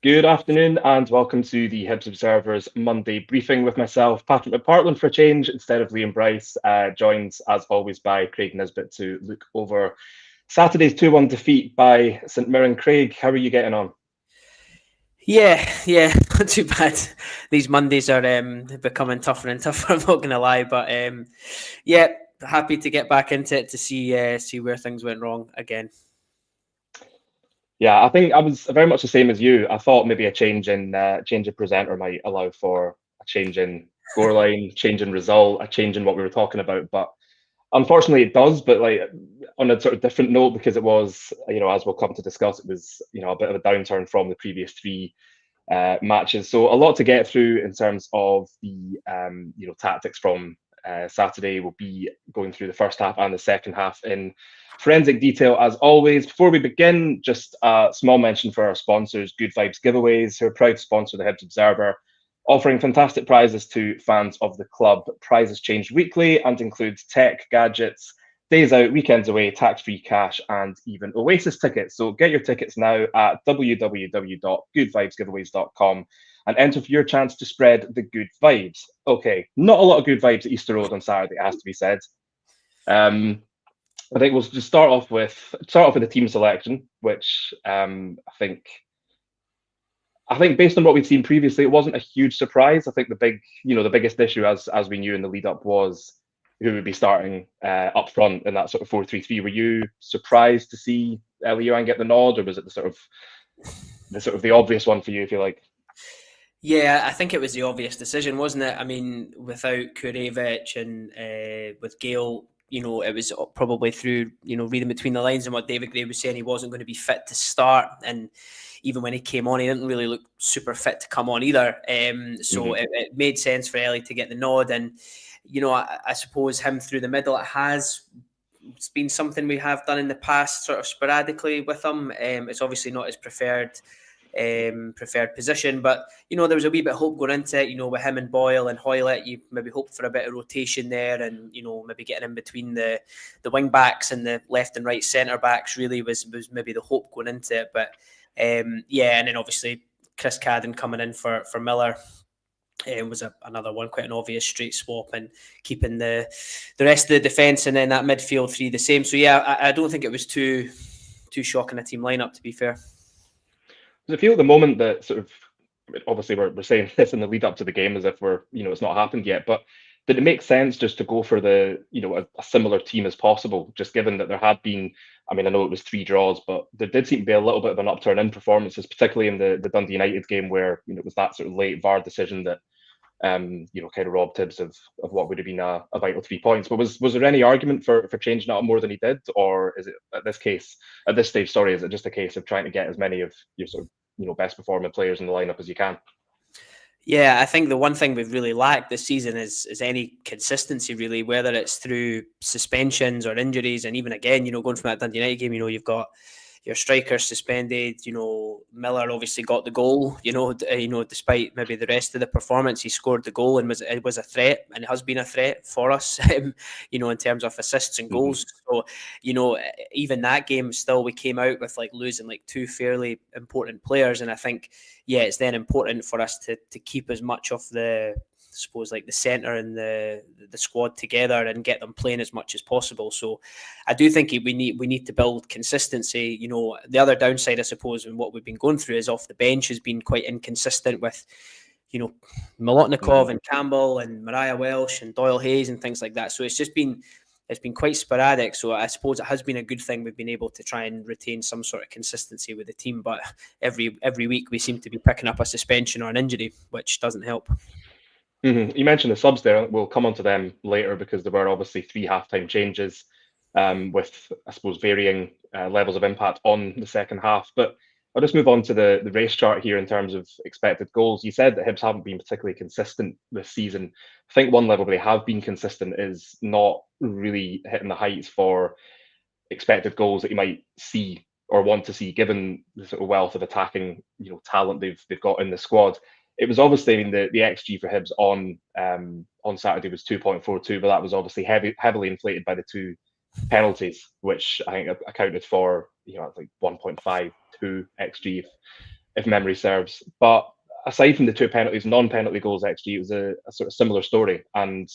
Good afternoon and welcome to the Hibs Observer's Monday briefing with myself, Patrick McPartlin for a change instead of Liam Bryce, joined as always by Craig Nisbet to look over Saturday's 2-1 defeat by St Mirren. Craig, how are you getting on? Yeah, not too bad. These Mondays are becoming tougher and tougher, I'm not going to lie, but yeah, happy to get back into it to see where things went wrong again. Yeah, I think I was very much the same as you. I thought maybe a change in presenter might allow for a change in scoreline, change in result, a change in what we were talking about, but unfortunately it does. But like on a sort of different note, because it was, as we'll come to discuss, it was, a bit of a downturn from the previous three matches. So a lot to get through in terms of the tactics from Saturday. We'll be going through the first half and the second half in forensic detail as always. Before we begin, just a small mention for our sponsors, Good Vibes Giveaways, who are proud to sponsor the Hibs Observer, offering fantastic prizes to fans of the club. Prizes change weekly and include tech, gadgets, days out, weekends away, tax-free cash, and even Oasis tickets. So get your tickets now at www.goodvibesgiveaways.com and enter for your chance to spread the good vibes. Okay, not a lot of good vibes at Easter Road on Saturday, it has to be said. I think we'll just start off with the team selection, which I think based on what we've seen previously, it wasn't a huge surprise. I think the biggest issue, as we knew in the lead up, was who would be starting up front in that sort of 4-3-3. Were you surprised to see Elioan get the nod, or was it the obvious one for you, if you like? Yeah, I think it was the obvious decision, wasn't it? I mean, without Kurevic and with Gale, it was probably through, reading between the lines and what David Gray was saying, he wasn't going to be fit to start. And even when he came on, he didn't really look super fit to come on either. So it made sense for Ellie to get the nod. And, I suppose him through the middle, it's been something we have done in the past sort of sporadically with him. It's obviously not his preferred position, but there was a wee bit of hope going into it. With him and Boyle and Hoylett, you maybe hoped for a bit of rotation there, and maybe getting in between the wing backs and the left and right centre backs really was maybe the hope going into it. But and then obviously Chris Cadden coming in for Miller. Was another one, quite an obvious straight swap, and keeping the rest of the defence and then that midfield three the same. So yeah, I don't think it was too shocking a team lineup, to be fair. Does it feel at the moment that sort of, obviously we're saying this in the lead up to the game as if we're, it's not happened yet, but did it make sense just to go for the, a similar team as possible, just given that there had been, I know it was 3 draws, but there did seem to be a little bit of an upturn in performances, particularly in the Dundee United game where, it was that sort of late VAR decision that, kind of robbed Hibs of what would have been a vital 3 points. But was there any argument for changing out more than he did, or is it at this stage, is it just a case of trying to get as many of your sort of best performing players in the lineup as you can? Yeah, I think the one thing we've really lacked this season is any consistency, really, whether it's through suspensions or injuries. And even again, going from that Dundee United game, you've got your striker suspended. Miller obviously got the goal. Despite maybe the rest of the performance, he scored the goal and it was a threat, and it has been a threat for us. In terms of assists and goals. So, even that game, still we came out with losing 2 fairly important players, and I think it's then important for us to keep as much of the, I suppose, the centre and the squad together and get them playing as much as possible. So I do think we need to build consistency. The other downside, I suppose, and what we've been going through is off the bench has been quite inconsistent with, Molotnikov and Campbell and Mariah Welsh and Doyle Hayes and things like that. So it's been quite sporadic. So I suppose it has been a good thing we've been able to try and retain some sort of consistency with the team. But every week we seem to be picking up a suspension or an injury, which doesn't help. You mentioned the subs there. We'll come on to them later because there were obviously 3 halftime changes with, I suppose, varying levels of impact on the second half. But I'll just move on to the race chart here in terms of expected goals. You said that Hibs haven't been particularly consistent this season. I think one level they have been consistent is not really hitting the heights for expected goals that you might see or want to see, given the sort of wealth of attacking talent they've got in the squad. It was obviously, the XG for Hibs on Saturday was 2.42, but that was obviously heavily inflated by the 2 penalties, which I think accounted for 1.52 XG if memory serves. But aside from the 2 penalties, non-penalty goals XG, it was a sort of similar story. And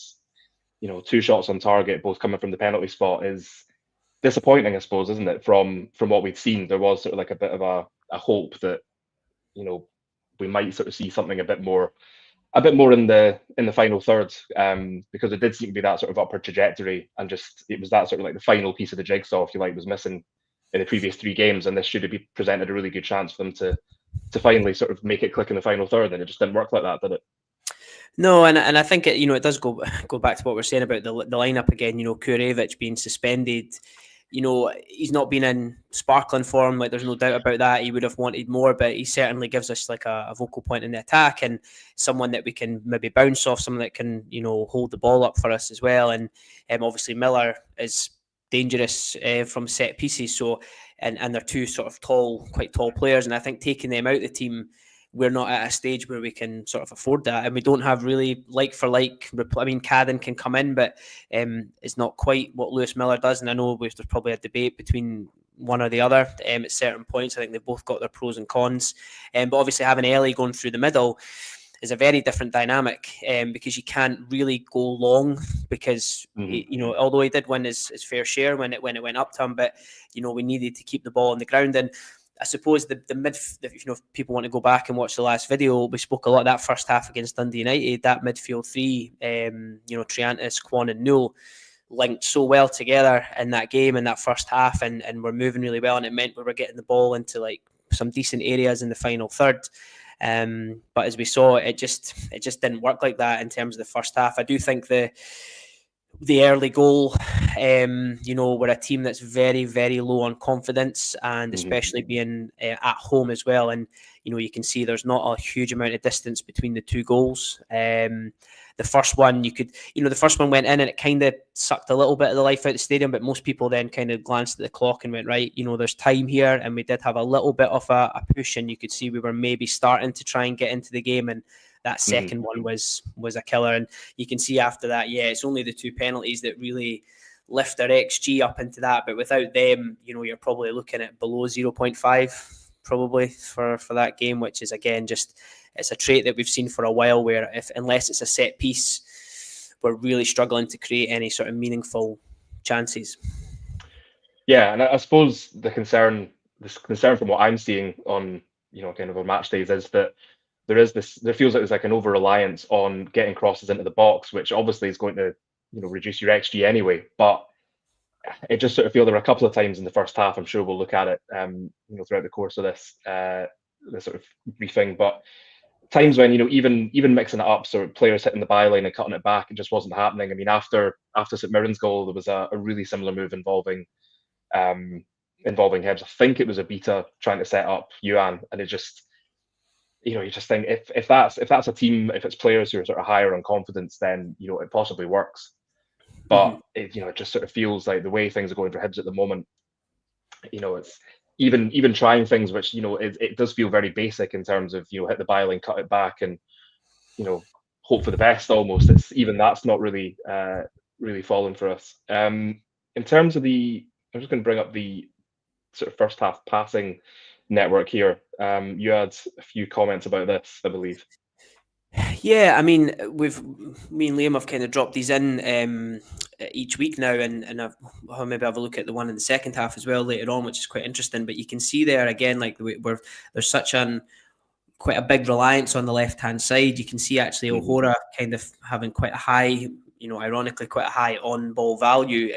2 shots on target, both coming from the penalty spot, is disappointing, I suppose, isn't it? From what we'd seen, there was sort of like a bit of a hope that we might sort of see something a bit more in the final third, because it did seem to be that sort of upward trajectory, and just it was that sort of like the final piece of the jigsaw, if you like, was missing in the previous 3 games, and this should have presented a really good chance for them to finally sort of make it click in the final third, and it just didn't work like that, did it? No, and I think it it does go back to what we're saying about the lineup again. Kurevic being suspended. He's not been in sparkling form. Like, there's no doubt about that. He would have wanted more, but he certainly gives us like a vocal point in the attack, and someone that we can maybe bounce off, someone that can hold the ball up for us as well. And obviously Miller is dangerous from set pieces. So and they're 2 sort of quite tall players, and I think taking them out of the team, we're not at a stage where we can sort of afford that, and we don't have really like for like. I mean, Cadden can come in, but it's not quite what Lewis Miller does. And I know there's probably a debate between one or the other at certain points. I think they've both got their pros and cons, but obviously having Ellie going through the middle is a very different dynamic, because you can't really go long, because although he did win his fair share when it went up to him, but we needed to keep the ball on the ground. And I suppose the mid, if people want to go back and watch the last video, we spoke a lot of that first half against Dundee United. That midfield 3, Triantis, Kwon, and Newell linked so well together in that game, in that first half, and we're moving really well, and it meant we were getting the ball into like some decent areas in the final third. But as we saw, it just didn't work like that in terms of the first half. I do think the early goal, we're a team that's very, very low on confidence, and especially being at home as well. And, you can see there's not a huge amount of distance between the 2 goals. The first one, the first one went in and it kind of sucked a little bit of the life out of the stadium, but most people then kind of glanced at the clock and went, right, there's time here. And we did have a little bit of a push, and you could see we were maybe starting to try and get into the game. And that second one was a killer. And you can see after that, it's only the 2 penalties that really lift our XG up into that. But without them, you're probably looking at below 0.5 probably for that game, which is, again, it's a trait that we've seen for a while, where unless it's a set piece, we're really struggling to create any sort of meaningful chances. Yeah, and I suppose the concern from what I'm seeing on kind of our match days is that there feels like there's like an over reliance on getting crosses into the box, which obviously is going to reduce your XG anyway. But it just sort of feels there were a couple of times in the first half. I'm sure we'll look at it throughout the course of this sort of briefing, but times when even mixing it up, so players hitting the byline and cutting it back, it just wasn't happening. I mean, after St Mirren's goal, there was a really similar move involving Hibs. I think it was a beta trying to set up Yuan, and it just you just think if that's a team, if it's players who are sort of higher on confidence, then it possibly works. But it just sort of feels like the way things are going for Hibs at the moment, it's even trying things which it does feel very basic in terms of hit the byline, cut it back, and hope for the best. Almost, that's not really falling for us. In terms of I'm just going to bring up the sort of first half passing network here. You had a few comments about this, I believe. Yeah, I mean, me and Liam have kind of dropped these in each week now, and I'll maybe have a look at the one in the second half as well later on, which is quite interesting. But you can see there again, like there's such quite a big reliance on the left-hand side. You can see actually O'Hora kind of having quite a high, ironically quite a high on-ball value,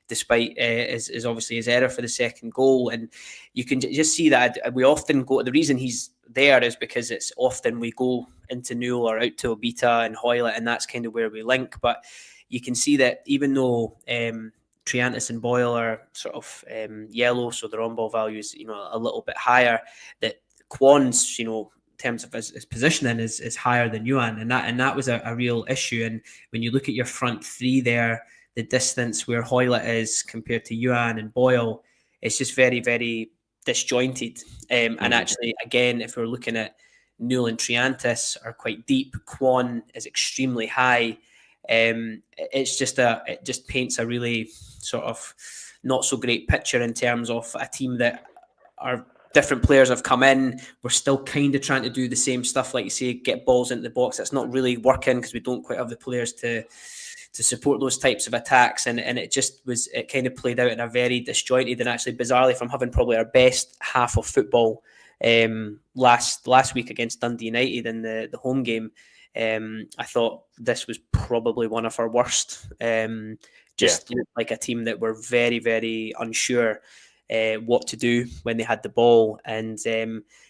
despite is obviously his error for the second goal. And you can just see that we often go, the reason he's there is because it's often we go into Newell or out to Obita and Hoylett, and that's kind of where we link. But you can see that even though Triantis and Boyle are sort of yellow, so their on-ball value is a little bit higher, that Kwon's in terms of his positioning is higher than Yuan, and that was a real issue. And when you look at your front 3 there, the distance where Hoylett is compared to Yuan and Boyle, it's just very, very disjointed. And actually, again, if we're looking at Newell and Triantis are quite deep, Kwon is extremely high. It just paints a really sort of not so great picture in terms of a team that are different players have come in. We're still kind of trying to do the same stuff, like you say, get balls into the box. That's not really working because we don't quite have the players to support those types of attacks. And it kind of played out in a very disjointed, and actually bizarrely, from having probably our best half of football last week against Dundee United in the home game, I thought this was probably one of our worst. Looked like a team that were very, very unsure what to do when they had the ball. And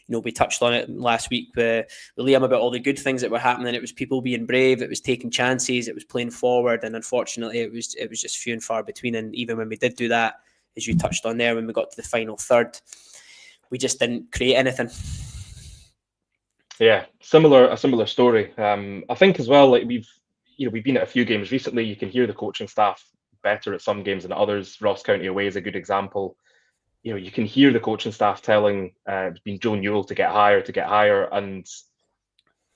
we touched on it last week with Liam about all the good things that were happening. It was people being brave, it was taking chances, it was playing forward, and unfortunately it was just few and far between. And even when we did do that, as you touched on there, when we got to the final third, we just didn't create anything. Yeah, a similar story. I think as well, like we've been at a few games recently. You can hear the coaching staff better at some games than others. Ross County away is a good example. You can hear the coaching staff telling it's been Joe Newell to get higher, and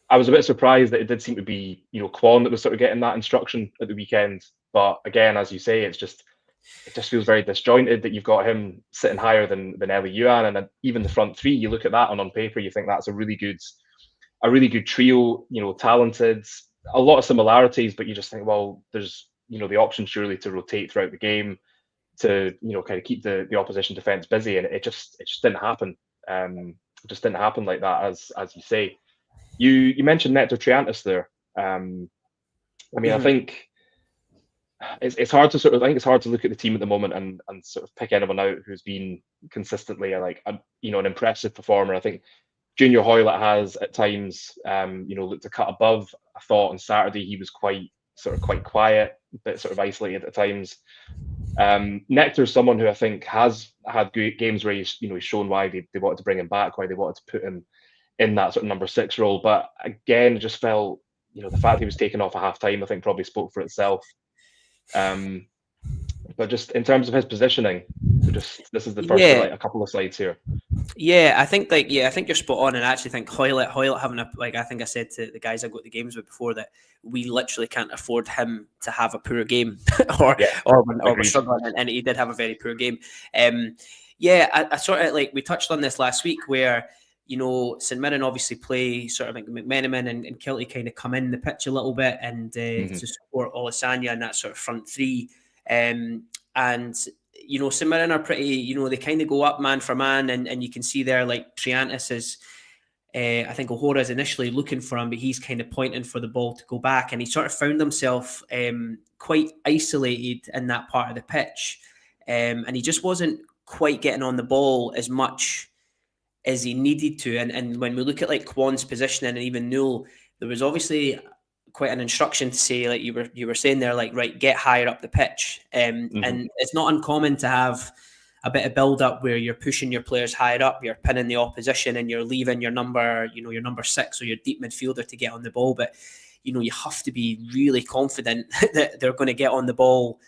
I was a bit surprised that it did seem to be Kwon that was sort of getting that instruction at the weekend. But again, as you say, it just feels very disjointed that you've got him sitting higher than Eli Yuan, and then even the front three. You look at that, and on paper, you think that's a really good trio. Talented, a lot of similarities, but you just think, well, there's the option surely to rotate throughout the game, to kind of keep the opposition defense busy, and it just didn't happen. It just didn't happen like that, as you say. You mentioned Nectar Triantis there. I think it's hard to look at the team at the moment and sort of pick anyone out who's been consistently an impressive performer. I think Junior Hoylett has at times looked a cut above. I thought on Saturday he was quite quiet, a bit sort of isolated at times. Nectar is someone who I think has had great games where he's shown why they wanted to bring him back, why they wanted to put him in that sort of number 6 role. But again, it just felt the fact he was taken off at half time, I think probably spoke for itself. But just in terms of his positioning, this is the first of a couple of slides here. Yeah, I think you're spot on, and I actually think Hoylett having I think I said to the guys I got the games with before that we literally can't afford him to have a poor game or we're struggling, and he did have a very poor game. I sort of we touched on this last week where St Mirren obviously play sort of like McMenamin and Kilty kind of come in the pitch a little bit and to support Olasanya and that sort of front three. And St Mirren are pretty, they kind of go up man for man, and you can see there like Triantis is, I think O'Hora is initially looking for him, but he's kind of pointing for the ball to go back, and he sort of found himself quite isolated in that part of the pitch, and he just wasn't quite getting on the ball as much as he needed to. And when we look at like Kwon's positioning and even Newell, there was obviously quite an instruction to say, like you were saying there, like, right, get higher up the pitch. And it's not uncommon to have a bit of build up where you're pushing your players higher up, you're pinning the opposition, and you're leaving your number 6 or your deep midfielder to get on the ball. But you have to be really confident that they're going to get on the ball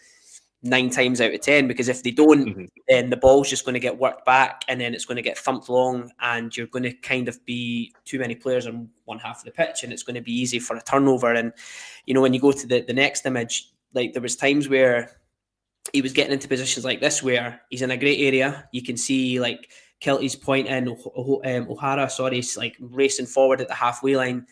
9 times out of 10, because if they don't, then the ball's just going to get worked back, and then it's going to get thumped long, and you're going to kind of be too many players on one half of the pitch, and it's going to be easy for a turnover. And when you go to the next image, like there was times where he was getting into positions like this where he's in a great area. You can see like Kilty's pointing, O'Hara, like racing forward at the halfway line.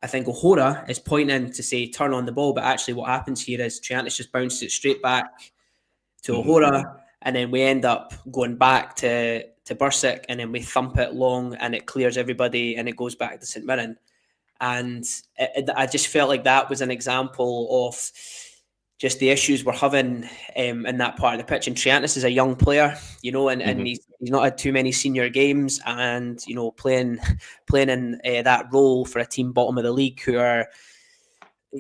I think O'Hara is pointing to say turn on the ball, but actually what happens here is Triantis just bounces it straight back to O'Hara, and then we end up going back to Bursic, and then we thump it long, and it clears everybody, and it goes back to St Mirren. And I just felt like that was an example of just the issues we're having in that part of the pitch. And Triantis is a young player, and he's not had too many senior games, and playing in that role for a team bottom of the league who are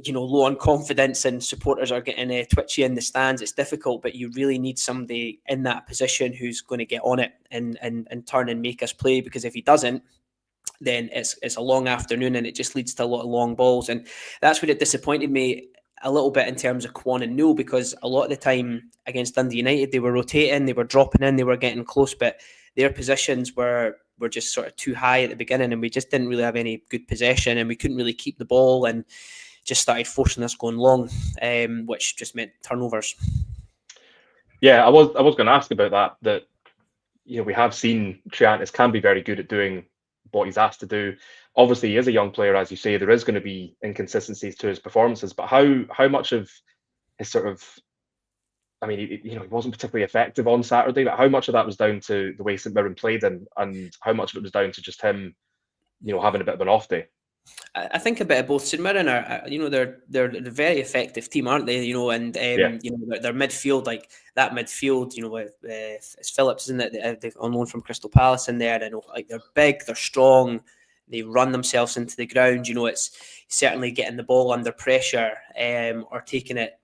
low on confidence, and supporters are getting twitchy in the stands. It's difficult, but you really need somebody in that position who's going to get on it and turn and make us play, because if he doesn't, then it's a long afternoon, and it just leads to a lot of long balls. And that's what it disappointed me a little bit in terms of Kwon and Newell, because a lot of the time against Dundee United, they were rotating, they were dropping in, they were getting close, but their positions were just sort of too high at the beginning, and we just didn't really have any good possession, and we couldn't really keep the ball, and just started forcing us going long, which just meant turnovers. Yeah, I was going to ask about that we have seen Triantis can be very good at doing what he's asked to do. Obviously, he is a young player, as you say. There is going to be inconsistencies to his performances, but how much of his sort of, I mean, he wasn't particularly effective on Saturday, but how much of that was down to the way St Mirren played him, and how much of it was down to just him, having a bit of an off day? I think a bit of both. St Mirren are, they're a very effective team, aren't they? And Yeah. their midfield, like that midfield, with it's Phillips, isn't it? They're on loan from Crystal Palace in there. Like they're big, they're strong, they run themselves into the ground. It's certainly getting the ball under pressure, or taking it.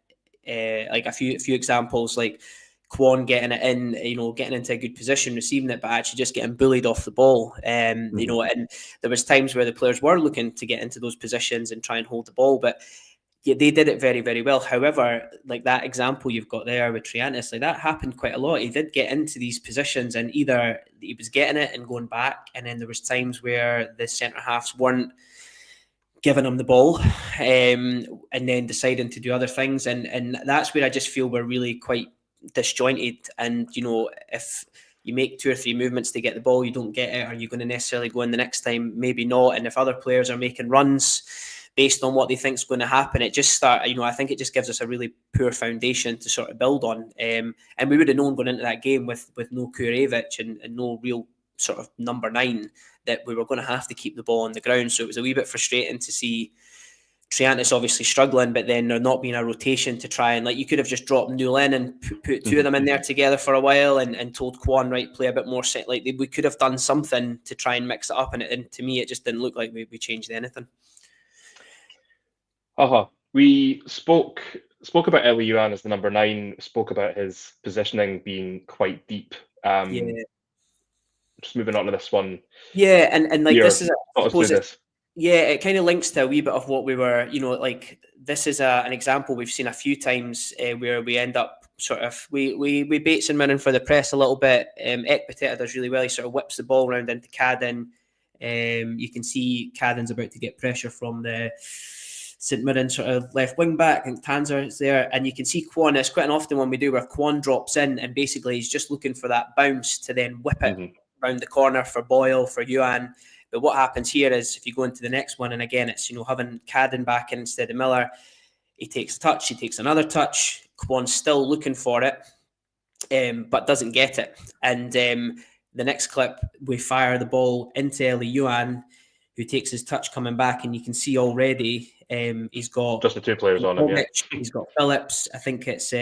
Like a few examples, like Kwon getting it in, getting into a good position, receiving it, but actually just getting bullied off the ball. And there was times where the players were looking to get into those positions and try and hold the ball, but yeah, they did it very, very well. However, like that example you've got there with Triantis, like that happened quite a lot. He did get into these positions and either he was getting it and going back, and then there was times where the centre halves weren't giving him the ball, and then deciding to do other things, and that's where I just feel we're really quite disjointed. And if you make 2 or 3 movements to get the ball, you don't get it, are you going to necessarily go in the next time? Maybe not. And if other players are making runs based on what they think is going to happen, it just I think it just gives us a really poor foundation to sort of build on. And we would have known going into that game with no Kurevich and no real sort of number 9 that we were going to have to keep the ball on the ground. So it was a wee bit frustrating to see Triantis obviously struggling, but then there not being a rotation to try and, like, you could have just dropped Newell in and put 2 of them in there together for a while and told Kwon, right, play a bit more set. Like, we could have done something to try and mix it up, and to me it just didn't look like we changed anything. We spoke about Eli Yuan as the number 9, spoke about his positioning being quite deep. Just moving on to this one. Yeah, and like this is it kind of links to a wee bit of what we were, like this is an example we've seen a few times where we end up sort of, we bait St Mirren for the press a little bit. Ekpiteta does really well. He sort of whips the ball around into Cadden. You can see Cadden's about to get pressure from the St Mirren sort of left wing back, and Tanzer is there, and you can see Kwon. It's quite often when we do where Kwon drops in and basically he's just looking for that bounce to then whip it around the corner for Boyle, for Yuan. But what happens here is, if you go into the next one, and again it's having Cadden back in instead of Miller, he takes a touch, he takes another touch, Kwon's still looking for it, but doesn't get it. And the next clip, we fire the ball into Eli Yuan, who takes his touch coming back, and you can see already he's got just the 2 players on him. Yeah. He's got Phillips. I think it's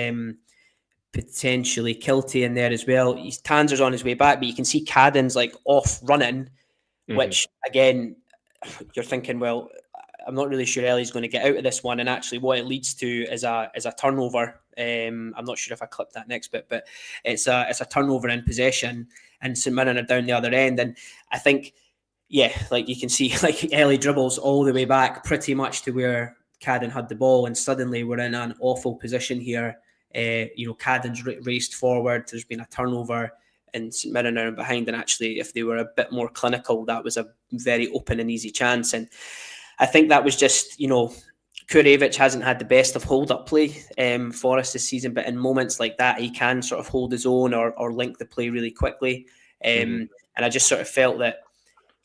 potentially Kilty in there as well. Tanzer's on his way back, but you can see Cadden's like off running, which again, you're thinking, well, I'm not really sure Ellie's going to get out of this one. And actually what it leads to is a turnover. I'm not sure if I clipped that next bit, but it's a turnover in possession, and St Mirren are down the other end. And I think, yeah, like you can see, like Ellie dribbles all the way back pretty much to where Cadden had the ball, and suddenly we're in an awful position here. Cadden's raced forward, there's been a turnover, and St Mirren are behind. And actually, if they were a bit more clinical, that was a very open and easy chance. And I think that was just, Kurevich hasn't had the best of hold-up play for us this season, but in moments like that, he can sort of hold his own or link the play really quickly. And I just sort of felt that,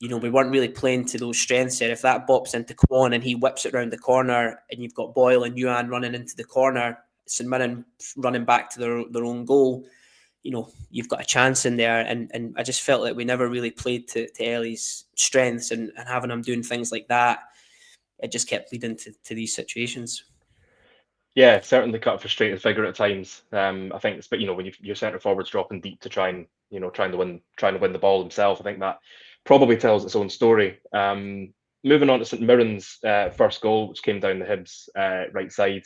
we weren't really playing to those strengths there. If that bops into Kwon and he whips it around the corner, and you've got Boyle and Yuan running into the corner, St Mirren running back to their own goal, you've got a chance in there. And I just felt like we never really played to Ellie's strengths, and having him doing things like that, it just kept leading to these situations. Yeah, certainly cut a frustrating figure at times. I think, but when your centre forwards dropping deep to try and trying to win the ball himself, I think that probably tells its own story. Moving on to St Mirren's first goal, which came down the Hibs right side,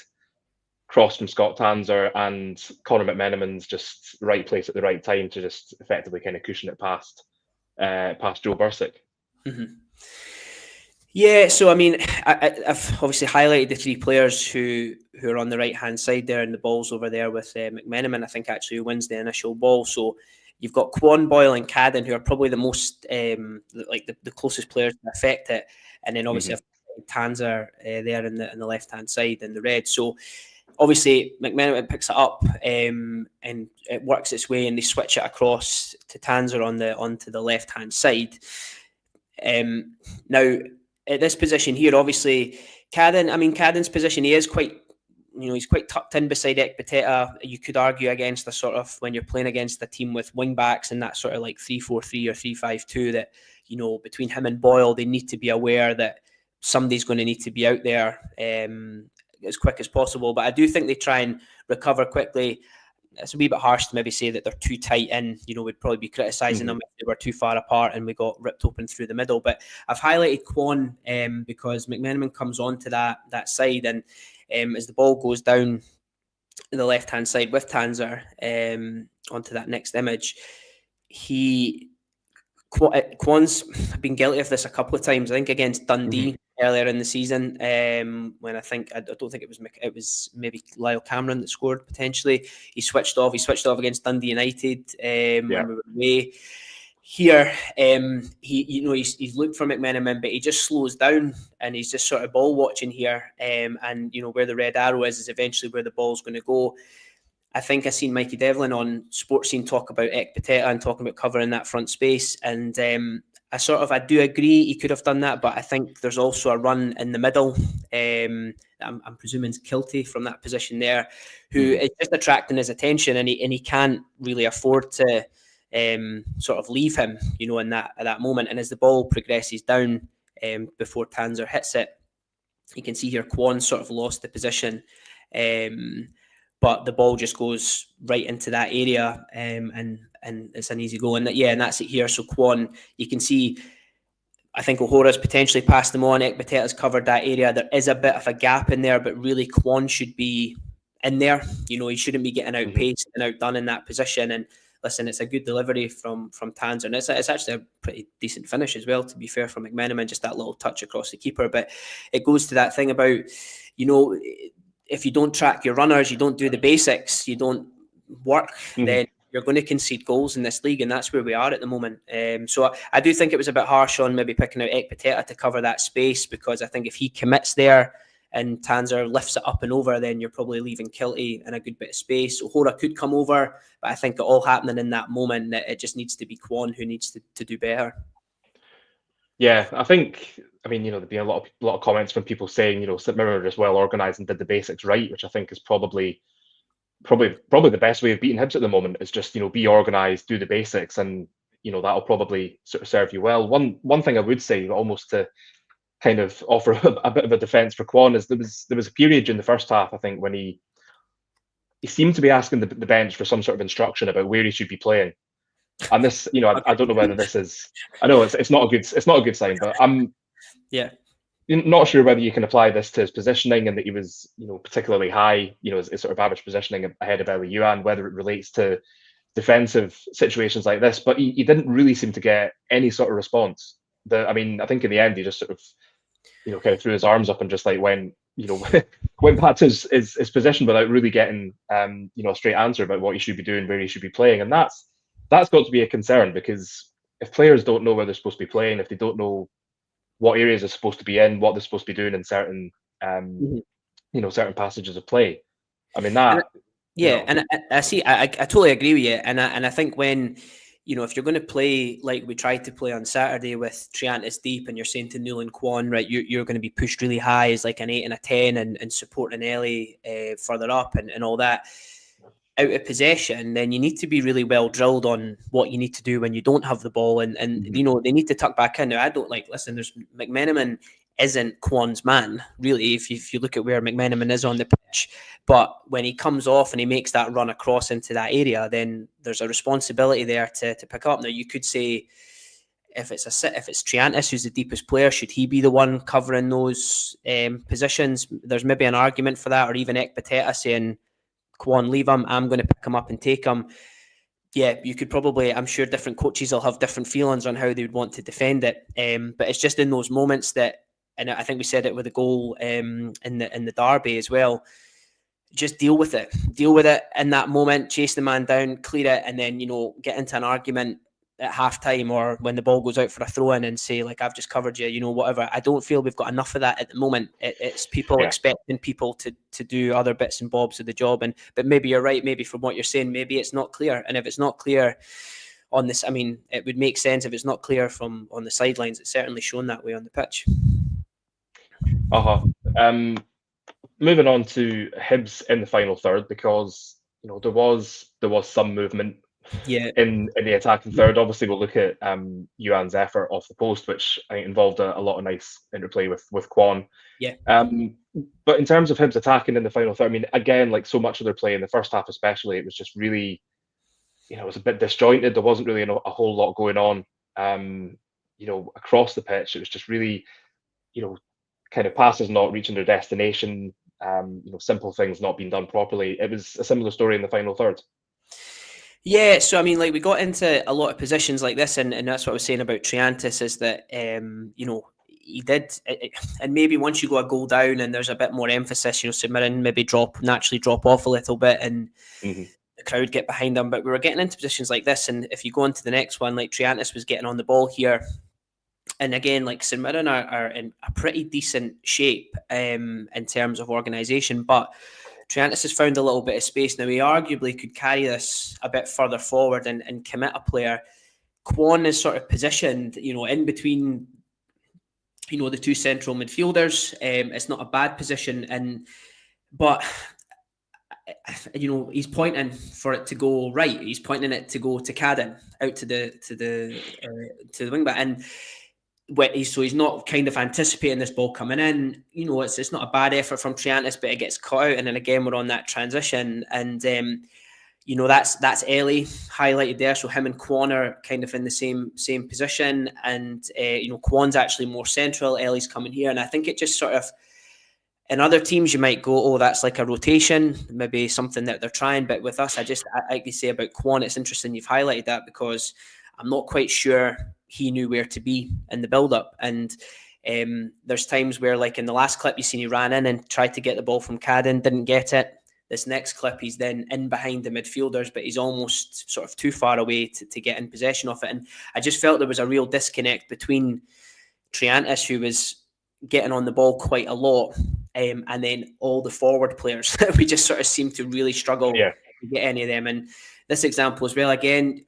cross from Scott Tanzer, and Conor McMenamin's just right place at the right time to just effectively kind of cushion it past Joe Bursick. Yeah, so I mean, I've obviously highlighted the 3 players who are on the right hand side there, and the ball's over there with McMenamin, I think, actually, who wins the initial ball. So you've got Kwon, Boyle, and Cadden, who are probably the most the closest players to affect it, and then obviously Tanzer there in the left hand side in the red. So Obviously, McMenamin picks it up and it works its way, and they switch it across to Tanser onto the left-hand side. Now, at this position here, obviously, Cadden's position, he is quite, he's quite tucked in beside Ekpiteta. You could argue against the sort of, when you're playing against a team with wing-backs and that sort of like 3-4-3 or 3-5-2, that, between him and Boyle, they need to be aware that somebody's going to need to be out there as quick as possible. But I do think they try and recover quickly. It's a wee bit harsh to maybe say that they're too tight in. We'd probably be criticising them if they were too far apart and we got ripped open through the middle. But I've highlighted Kwon because McMenamin comes onto that side, and as the ball goes down the left-hand side with Tanser onto that next image, Kwon's been guilty of this a couple of times. I think against Dundee earlier in the season, when I don't think it was maybe Lyle Cameron that scored potentially. He switched off against Dundee United when we were away. Here, he's looked for McMenamin, but he just slows down and he's just sort of ball watching here. And where the red arrow is eventually where the ball's going to go. I think I seen Mikey Devlin on Sports Scene talk about Ekpiteta and talking about covering that front space. And I do agree he could have done that, but I think there's also a run in the middle. I'm presuming it's Kilty from that position there, who is just attracting his attention, and he can't really afford to sort of leave him, in that moment. And as the ball progresses down before Tanser hits it, you can see here Kwon sort of lost the position. But the ball just goes right into that area, and it's an easy goal. And that's it here. So Kwon, you can see, I think O'Hara's potentially passed them on. Ekpiteta's covered that area. There is a bit of a gap in there, but really Kwon should be in there. He shouldn't be getting outpaced and outdone in that position. And listen, it's a good delivery from Tanser. And it's actually a pretty decent finish as well, to be fair, from McMenamin, just that little touch across the keeper. But it goes to that thing about, if you don't track your runners, you don't do the basics, you don't work, then you're going to concede goals in this league, and that's where we are at the moment. So I do think it was a bit harsh on maybe picking out Ekpiteta to cover that space, because I think if he commits there and Tanser lifts it up and over, then you're probably leaving Kilty in a good bit of space. O'Hara could come over, but I think it all happening in that moment, that it just needs to be Kwon who needs to do better. Yeah, I think, there'd been a lot of comments from people saying, St Mirren are just well organised and did the basics right, which I think is probably the best way of beating Hibs at the moment, is just, be organised, do the basics, and, that'll probably sort of serve you well. One thing I would say, almost to kind of offer a bit of a defence for Kwon, is there was a period in the first half, I think, when he seemed to be asking the bench for some sort of instruction about where he should be playing. And this, I don't know whether this is. I know it's not a good sign, but I'm not sure whether you can apply this to his positioning, and that he was, particularly high, his sort of average positioning ahead of Elie Youan, whether it relates to defensive situations like this. But he didn't really seem to get any sort of response. I think in the end he just sort of, kind of threw his arms up and just like went back to his position without really getting a straight answer about what he should be doing, where he should be playing, and that's got to be a concern, because if players don't know where they're supposed to be playing, if they don't know what areas they're supposed to be in, what they're supposed to be doing in certain, certain passages of play, And I see. I totally agree with you, and I think when, if you're going to play like we tried to play on Saturday with Triantis deep, and you're saying to Nuland Kwon, right, you're going to be pushed really high as like an 8 and a 10, and supporting Ellie further up and all that, out of possession, then you need to be really well drilled on what you need to do when you don't have the ball, and they need to tuck back in. Now, I don't there's McMenamin isn't Kwon's man, really, if you look at where McMenamin is on the pitch, but when he comes off and he makes that run across into that area, then there's a responsibility there to pick up. Now, you could say, if it's Triantis who's the deepest player, should he be the one covering those positions? There's maybe an argument for that, or even Ekpiteta saying, Kwon, leave him, I'm going to pick him up and take him. Yeah, you could probably, I'm sure different coaches will have different feelings on how they would want to defend it. But it's just in those moments that, and I think we said it with the goal in the derby as well, just deal with it in that moment, chase the man down, clear it, and then, get into an argument at half time or when the ball goes out for a throw in and say, like, I've just covered you, whatever. I don't feel we've got enough of that at the moment. It's people expecting people to do other bits and bobs of the job. But maybe you're right. Maybe from what you're saying, maybe it's not clear. And if it's not clear on this, I mean, it would make sense if it's not clear from on the sidelines. It's certainly shown that way on the pitch. Moving on to Hibs in the final third, because there was some movement in the attacking third. Obviously, we'll look at Yuan's effort off the post, which I think involved a lot of nice interplay with Kwon. But in terms of Hibs attacking in the final third, I mean, again, like so much of their play in the first half especially, it was just really, it was a bit disjointed. There wasn't really a whole lot going on, across the pitch. It was just really, kind of passes not reaching their destination, simple things not being done properly. It was a similar story in the final third. Yeah, so I mean, like, we got into a lot of positions like this, and that's what I was saying about Triantis, is that he did, and maybe once you go a goal down and there's a bit more emphasis, St Mirren maybe naturally drop off a little bit, and the crowd get behind them. But we were getting into positions like this, and if you go into the next one, like Triantis was getting on the ball here. And again, like, St Mirren are in a pretty decent shape in terms of organisation, but Triantis has found a little bit of space. Now, he arguably could carry this a bit further forward and commit a player. Kwon is sort of positioned, in between, the two central midfielders. It's not a bad position, but he's pointing for it to go right. He's pointing it to go to Cadden, out to the wing back, and he's not kind of anticipating this ball coming in. It's not a bad effort from Triantis, but it gets caught out, and then again we're on that transition, and that's Ellie highlighted there. So him and Kwon are kind of in the same position, and Kwon's actually more central. Ellie's coming here, and I think it just sort of, in other teams you might go, oh, that's like a rotation, maybe something that they're trying. But with us, I can say about Kwon, it's interesting you've highlighted that, because I'm not quite sure he knew where to be in the build-up. And there's times where, like in the last clip, you seen he ran in and tried to get the ball from Cadden, didn't get it. This next clip, he's then in behind the midfielders, but he's almost sort of too far away to get in possession of it. And I just felt there was a real disconnect between Triantis, who was getting on the ball quite a lot, and then all the forward players. We just sort of seemed to really struggle to get any of them. And this example as well, again,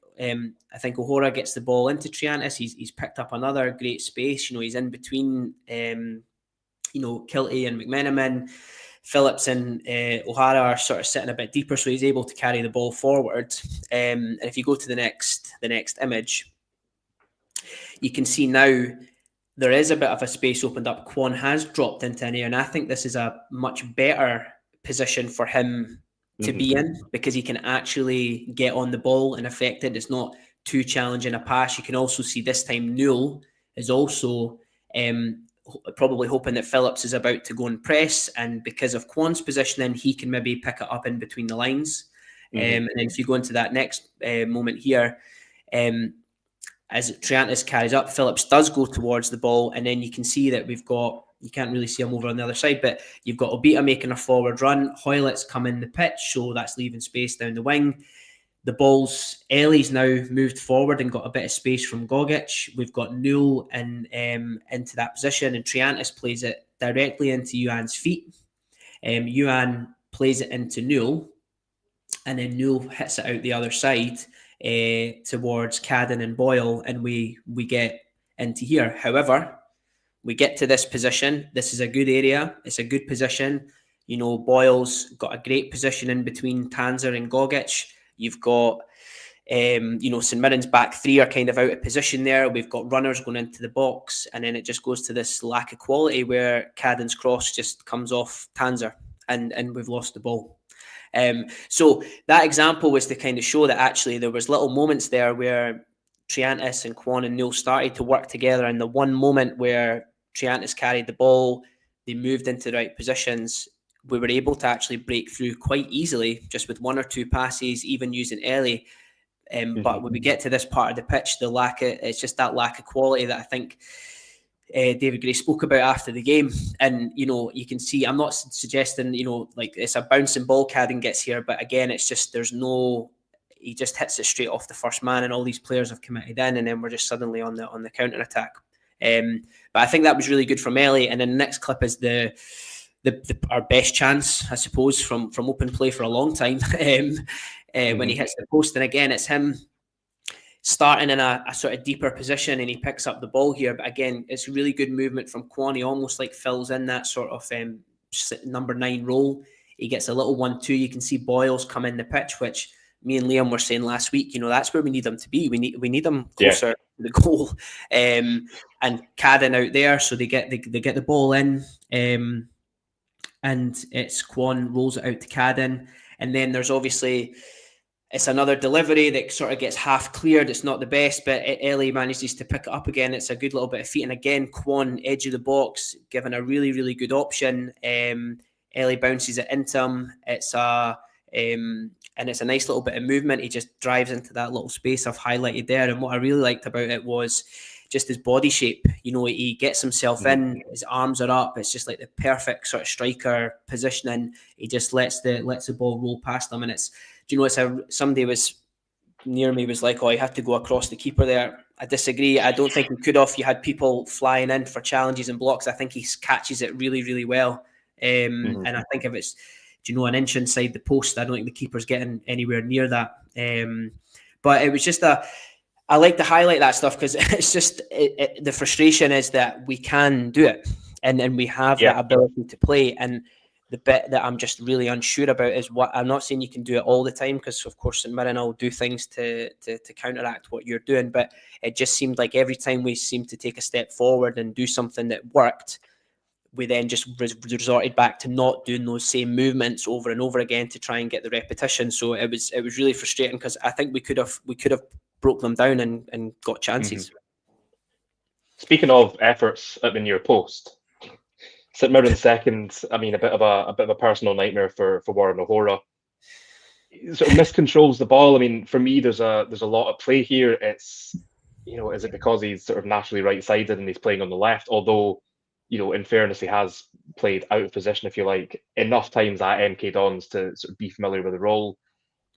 I think O'Hora gets the ball into Triantis. He's picked up another great space. He's in between, Kilty and McMenamin. Phillips and O'Hara are sort of sitting a bit deeper, so he's able to carry the ball forward. And if you go to the next image, you can see now there is a bit of a space opened up. Kwon has dropped into an area, and I think this is a much better position for him to be in, because he can actually get on the ball and affect it. It's not too challenging a pass. You can also see this time Newell is also probably hoping that Phillips is about to go and press, and because of Kwon's positioning, he can maybe pick it up in between the lines. And then if you go into that next moment here, as Triantis carries up, Phillips does go towards the ball, and then you can see that we've got, you can't really see him over on the other side, but you've got Obita making a forward run. Hoylett's come in the pitch, so that's leaving space down the wing. The ball's, Ellie's now moved forward and got a bit of space from Gogic. We've got Newell into that position, and Triantis plays it directly into Yuan's feet. Yuan plays it into Newell, and then Newell hits it out the other side towards Cadden and Boyle, and we get into here. However, we get to this position. This is a good area. It's a good position. Boyle's got a great position in between Tanzer and Gogic. You've got, St Mirren's back three are kind of out of position there. We've got runners going into the box, and then it just goes to this lack of quality where Cadden's cross just comes off Tanzer, and we've lost the ball. So that example was to kind of show that actually there was little moments there where Triantis and Kwon and Newell started to work together, and the one moment where Triantis carried the ball, they moved into the right positions, we were able to actually break through quite easily just with one or two passes, even using Ellie. But when we get to this part of the pitch, it's just that lack of quality that I think David Gray spoke about after the game. And, you can see, I'm not suggesting, like it's a bouncing ball Cadden gets here, but again, it's just, there's no, he just hits it straight off the first man, and all these players have committed in, and then we're just suddenly on the counter attack. But I think that was really good from Ellie. And then the next clip is our best chance, I suppose, from open play for a long time. When he hits the post, and again, it's him starting in a sort of deeper position, and he picks up the ball here. But again, it's really good movement from Kwon. He almost like fills in that sort of number 9 role. He gets a little 1-2. You can see Boyles come in the pitch, which me and Liam were saying last week. That's where we need him to be. We need him closer to the goal. And Cadden out there, so they get the ball in, and it's Kwon rolls it out to Cadden, and then there's obviously. It's another delivery that sort of gets half cleared. It's not the best, but Ellie manages to pick it up again. It's a good little bit of feet. And again, Kwon, edge of the box, given a really, really good option. Ellie bounces it into him. And it's a nice little bit of movement. He just drives into that little space I've highlighted there. And what I really liked about it was just his body shape. He gets himself in, his arms are up. It's just like the perfect sort of striker positioning. He just lets the ball roll past him. And somebody was near me was like, oh, you have to go across the keeper there. I disagree. I don't think he could have. You had people flying in for challenges and blocks. I think he catches it really, really well. And I think if it's, an inch inside the post, I don't think the keeper's getting anywhere near that. But it was just I like to highlight that stuff because it's just the frustration is that we can do it and we have that ability to play. And the bit that I'm just really unsure about is what I'm not saying you can do it all the time because, of course, St Mirren will do things to counteract what you're doing. But it just seemed like every time we seemed to take a step forward and do something that worked, we then just resorted back to not doing those same movements over and over again to try and get the repetition. So it was really frustrating because I think we could have broke them down and got chances. Speaking of efforts at the near post. St Mirren second. I mean, a bit of a personal nightmare for Warren O'Hora. Sort of miscontrols the ball. I mean, for me, there's a lot of play here. It's is it because he's sort of naturally right-sided and he's playing on the left? Although, in fairness, he has played out of position, if you like, enough times at MK Dons to sort of be familiar with the role.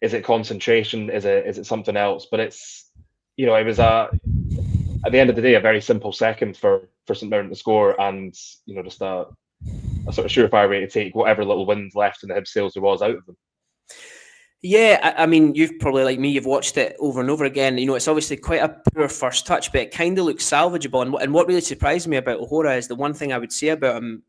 Is it concentration? Is it something else? But it's it was at the end of the day, a very simple second for St Mirren to score, and just a sort of surefire way to take whatever little wind left in the Hibs sails there was out of them. Yeah, I mean, you've probably, like me, you've watched it over and over again. It's obviously quite a poor first touch, but it kind of looks salvageable. And what really surprised me about O'Hora is the one thing I would say about him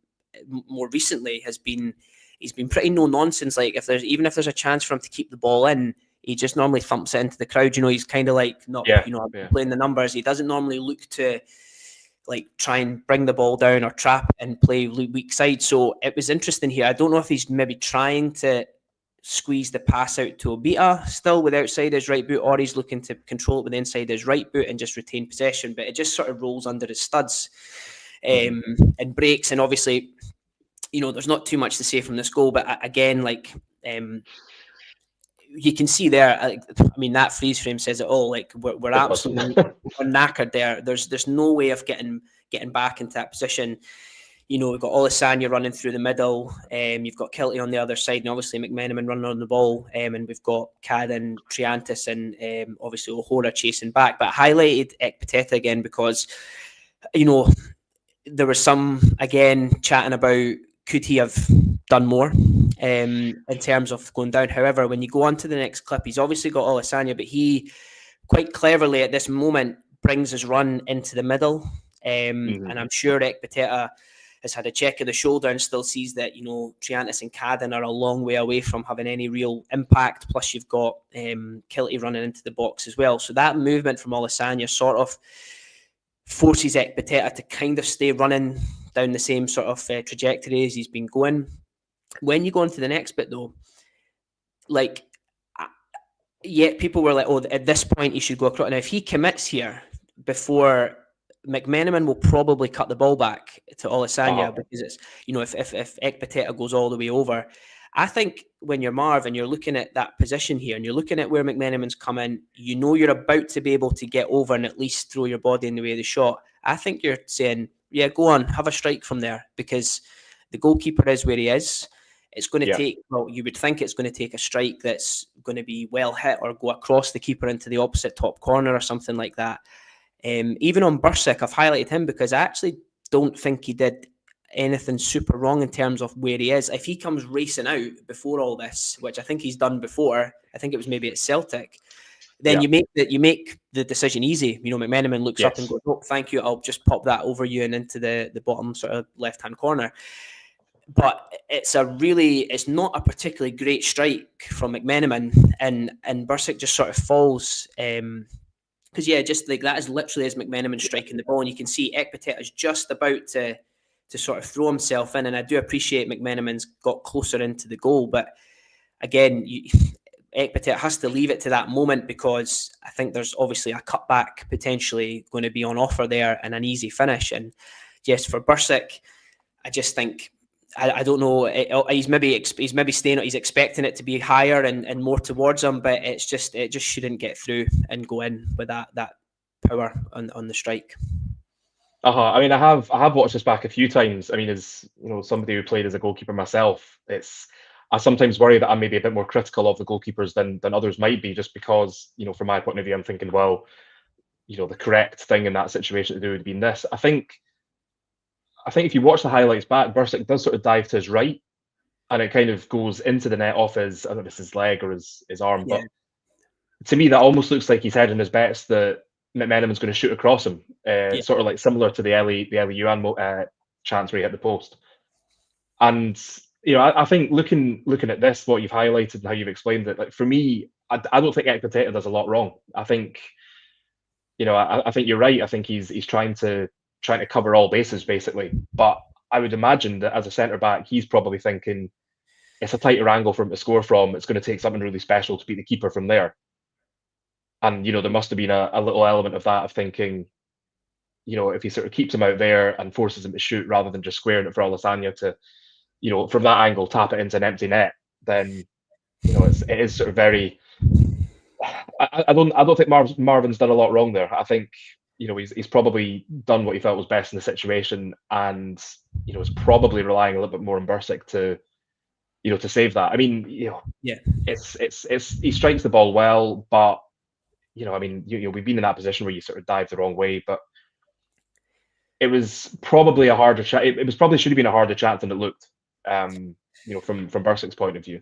more recently has been he's been pretty no nonsense. Like if there's a chance for him to keep the ball in, he just normally thumps it into the crowd. He's kind of like playing the numbers. He doesn't normally look to like try and bring the ball down or trap and play weak side. So it was interesting here. I don't know if he's maybe trying to squeeze the pass out to Obita still with outside his right boot, or he's looking to control it with inside his right boot and just retain possession. But it just sort of rolls under his studs and breaks. And obviously, there's not too much to say from this goal. But again, you can see there, I mean, that freeze frame says it all. Like we're absolutely knackered there. There's no way of getting back into that position. We've got Olisanya running through the middle. You've got Kilty on the other side, and obviously McMenamin running on the ball. And we've got Cadden, Triantis, and obviously O'Hora chasing back. But I highlighted Ekpiteta again because, there was some, again, chatting about could he have done more in terms of going down. However, when you go on to the next clip, he's obviously got Olisanya, but he quite cleverly at this moment brings his run into the middle. And I'm sure Ekpiteta has had a check of the shoulder and still sees that, Triantis and Cadden are a long way away from having any real impact. Plus you've got Kilty running into the box as well. So that movement from Olisanya sort of forces Ekpiteta to kind of stay running down the same sort of trajectory as he's been going. When you go on to the next bit though, people were like, oh, at this point he should go across. Now if he commits here before, McMenamin will probably cut the ball back to Olisanya because it's, if Ekpiteta goes all the way over. I think when you're Marv and you're looking at that position here and you're looking at where McMenamin's coming, you're about to be able to get over and at least throw your body in the way of the shot. I think you're saying, yeah, go on, have a strike from there because the goalkeeper is where he is. it's going to take, well, you would think it's going to take a strike that's going to be well hit or go across the keeper into the opposite top corner or something like that. Even on Bursick, I've highlighted him because I actually don't think he did anything super wrong in terms of where he is. If he comes racing out before all this, which I think he's done before, I think it was maybe at Celtic, then you make the decision easy. You know, McMenamin looks up and goes, "Oh, thank you. I'll just pop that over you and into the bottom sort of left-hand corner." But it's not a particularly great strike from McMenamin, and Bursick just sort of falls. Because just like that is literally as McMenamin striking the ball, and you can see Ekpiteta is just about to sort of throw himself in, and I do appreciate McMenamin's got closer into the goal, but again, Ekpiteta has to leave it to that moment because I think there's obviously a cutback potentially going to be on offer there and an easy finish. And yes, for Bursick, I just think I don't know. He's maybe staying. He's expecting it to be higher and more towards him, but it just shouldn't get through and go in with that power on the strike. I mean, I have watched this back a few times. I mean, as you know, somebody who played as a goalkeeper myself, I sometimes worry that I'm maybe a bit more critical of the goalkeepers than others might be, just because, you know, from my point of view, I'm thinking, well, you know, the correct thing in that situation to do would be this. I think if you watch the highlights back, Bursick does sort of dive to his right, and it kind of goes into the net off his, I don't know if it's his leg or his arm, but to me that almost looks like he's hedging his bets that McMenamin's going to shoot across him, sort of like similar to the Ellie Yuan chance where he hit the post. And you know, I think looking at this, what you've highlighted and how you've explained it, like for me, I don't think Ekpiteta does a lot wrong. I think, you know, I think you're right. I think he's trying to cover all bases basically. But I would imagine that as a centre back, he's probably thinking it's a tighter angle for him to score from. It's going to take something really special to beat the keeper from there. And, you know, there must have been a little element of that, of thinking, you know, if he sort of keeps him out there and forces him to shoot rather than just squaring it for Alessandro to, you know, from that angle, tap it into an empty net, then, you know, it is sort of very. I don't think Marvin's done a lot wrong there. I think, you know, he's probably done what he felt was best in the situation, and, you know, is probably relying a little bit more on Bursick to, you know, to save that. I mean, you know, it's he strikes the ball well, but, you know, I mean, you know, we've been in that position where you sort of dive the wrong way, but it was probably a harder chat. It was probably should have been a harder chat than it looked. You know, from Bursick's point of view.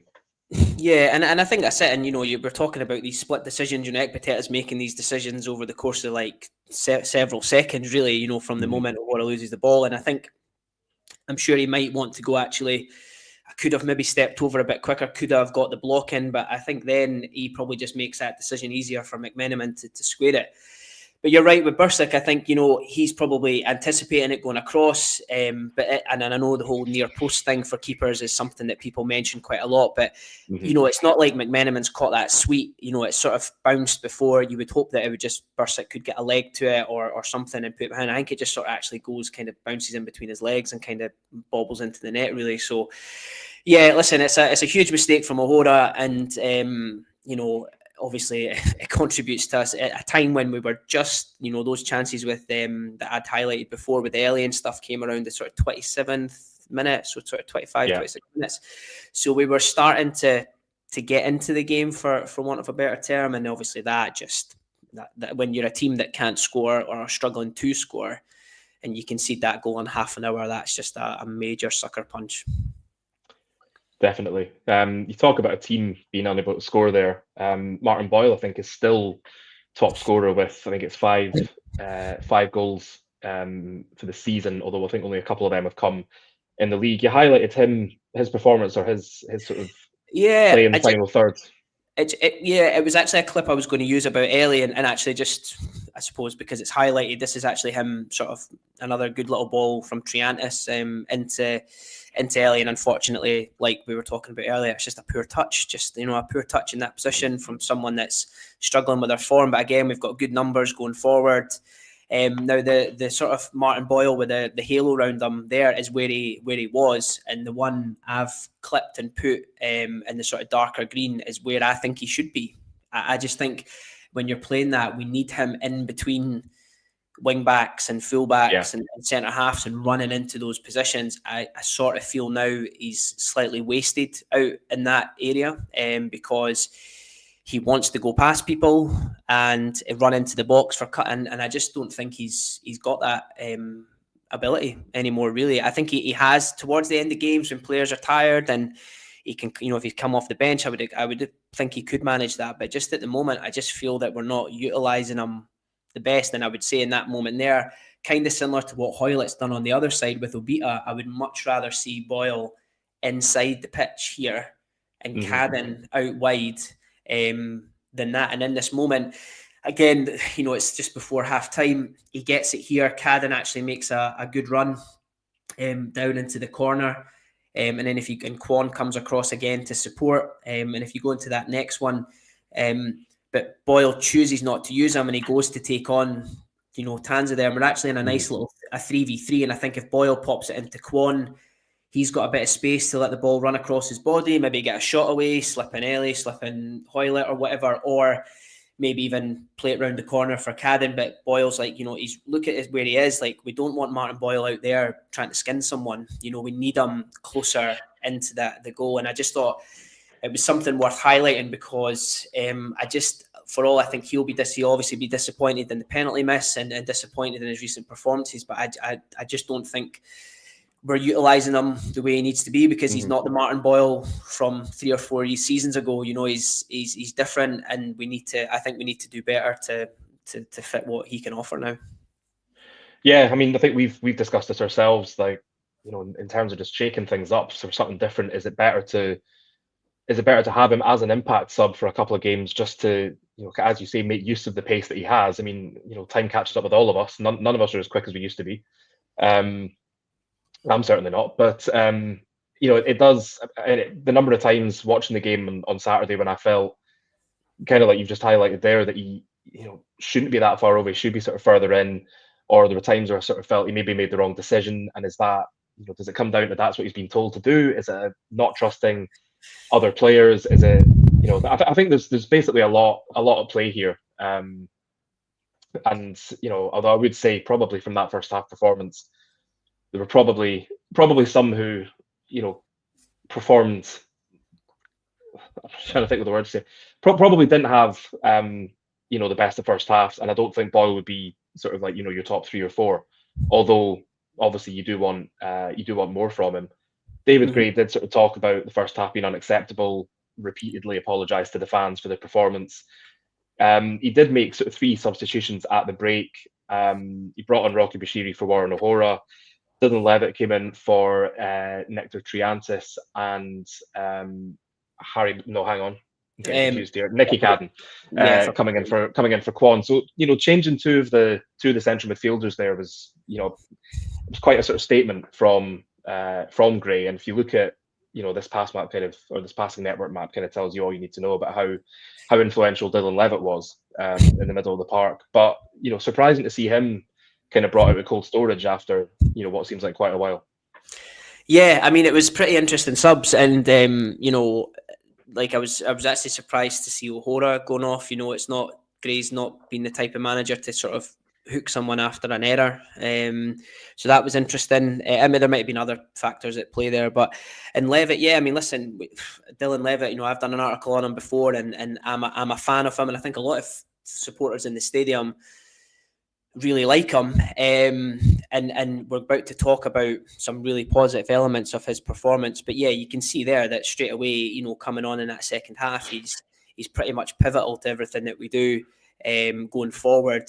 Yeah, and I think that's it. And, you know, you were talking about these split decisions. You know, Ekpiteta's making these decisions over the course of like several seconds, really, you know, from the moment O'Hora loses the ball. And I think, I'm sure he might want to go, actually, I could have maybe stepped over a bit quicker, could have got the block in, but I think then he probably just makes that decision easier for McMenamin to square it. But you're right with Bursick. I think, you know, he's probably anticipating it going across. And I know the whole near post thing for keepers is something that people mention quite a lot. But, you know, it's not like McMenamin's caught that sweet. You know, it's sort of bounced before. You would hope that it would just, Bursick could get a leg to it or something and put it behind. I think it just sort of actually goes, kind of bounces in between his legs and kind of bobbles into the net, really. So, yeah, listen, it's a huge mistake from O'Hora. And, you know, obviously it contributes to us at a time when we were just, you know, those chances with that I'd highlighted before with Ellie and stuff came around the sort of 27th minute, so sort of 26 minutes. So we were starting to get into the game, for want of a better term, and obviously that when you're a team that can't score or are struggling to score and you concede that goal in half an hour, that's just a major sucker punch. Definitely. You talk about a team being unable to score there. Martin Boyle, I think, is still top scorer with, I think it's five goals for the season, although I think only a couple of them have come in the league. You highlighted his performance or his sort of play in the final third. It was actually a clip I was going to use about Ellie, and actually just, I suppose, because it's highlighted, this is actually him, sort of another good little ball from Triantis into Ellie, and unfortunately, like we were talking about earlier, it's just a poor touch, a poor touch in that position from someone that's struggling with their form. But again, we've got good numbers going forward. Now the sort of Martin Boyle with the halo around him there is where he was, and the one I've clipped and put in the sort of darker green is where I think he should be. I just think when you're playing that, we need him in between wing backs and full backs Yeah. and centre halves and running into those positions, I sort of feel now he's slightly wasted out in that area, because he wants to go past people and run into the box for cut, and I just don't think he's got that ability anymore, really. I think he has towards the end of games when players are tired and he can, if he's come off the bench, I would think he could manage that. But just at the moment, I just feel that we're not utilising him the best. And I would say in that moment there, kind of similar to what Hoylett's done on the other side with Obita, I would much rather see Boyle inside the pitch here and Cadden out wide than that. And in this moment, again, it's just before half time. He gets it here. Cadden actually makes a good run down into the corner. And then and Kwon comes across again to support. And if you go into that next one, but Boyle chooses not to use him and he goes to take on, Tanza there. And we're actually in a nice little 3v3. And I think if Boyle pops it into Kwon, he's got a bit of space to let the ball run across his body, maybe get a shot away, slip in Ellie, slip in Hoylett or whatever, or maybe even play it round the corner for Cadden. But Boyle's like, he's look at where he is. Like, we don't want Martin Boyle out there trying to skin someone. We need him closer into the goal. And I just thought it was something worth highlighting because I think he'll obviously be disappointed in the penalty miss and disappointed in his recent performances. But I just don't think we're utilising him the way he needs to be because he's not the Martin Boyle from 3 or 4 seasons ago. He's different, and I think we need to do better to fit what he can offer now. Yeah, I mean, I think we've discussed this ourselves. Like, in terms of just shaking things up for something different, is it better to have him as an impact sub for a couple of games just to, as you say, make use of the pace that he has? I mean, time catches up with all of us. None of us are as quick as we used to be. I'm certainly not, but it does. The number of times watching the game on Saturday when I felt kind of like you've just highlighted there that he, shouldn't be that far away, should be sort of further in, or there were times where I sort of felt he maybe made the wrong decision. And is that, does it come down to that's what he's been told to do? Is it not trusting other players? Is it, I think there's basically a lot at play here. And although I would say probably from that first half performance, there were probably some who, performed. I'm trying to think of the word to say. Probably didn't have, the best of first halves, and I don't think Boyle would be sort of like your top 3 or 4. Although obviously you do want more from him. David Gray did sort of talk about the first half being unacceptable. Repeatedly apologised to the fans for the performance. He did make sort of 3 substitutions at the break. He brought on Rocky Bashiri for Warren O'Hora. Dylan Levitt came in for Nectar Triantis and Nicky Cadden coming in for Kwon. So changing two of the central midfielders there was it was quite a sort of statement from Gray. And if you look at this pass map this passing network map kind of tells you all you need to know about how influential Dylan Levitt was in the middle of the park. But surprising to see him kind of brought out of cold storage after what seems like quite a while. Yeah, I mean, it was pretty interesting subs, and like I was actually surprised to see O'Hora going off. It's not Gray's not been the type of manager to sort of hook someone after an error. So that was interesting. I mean, there might have been other factors at play there, but in Levitt, yeah, I mean, listen, Dylan Levitt, I've done an article on him before, and I'm a fan of him, and I think a lot of supporters in the stadium really like him, and we're about to talk about some really positive elements of his performance. But yeah, you can see there that straight away, coming on in that second half, he's pretty much pivotal to everything that we do going forward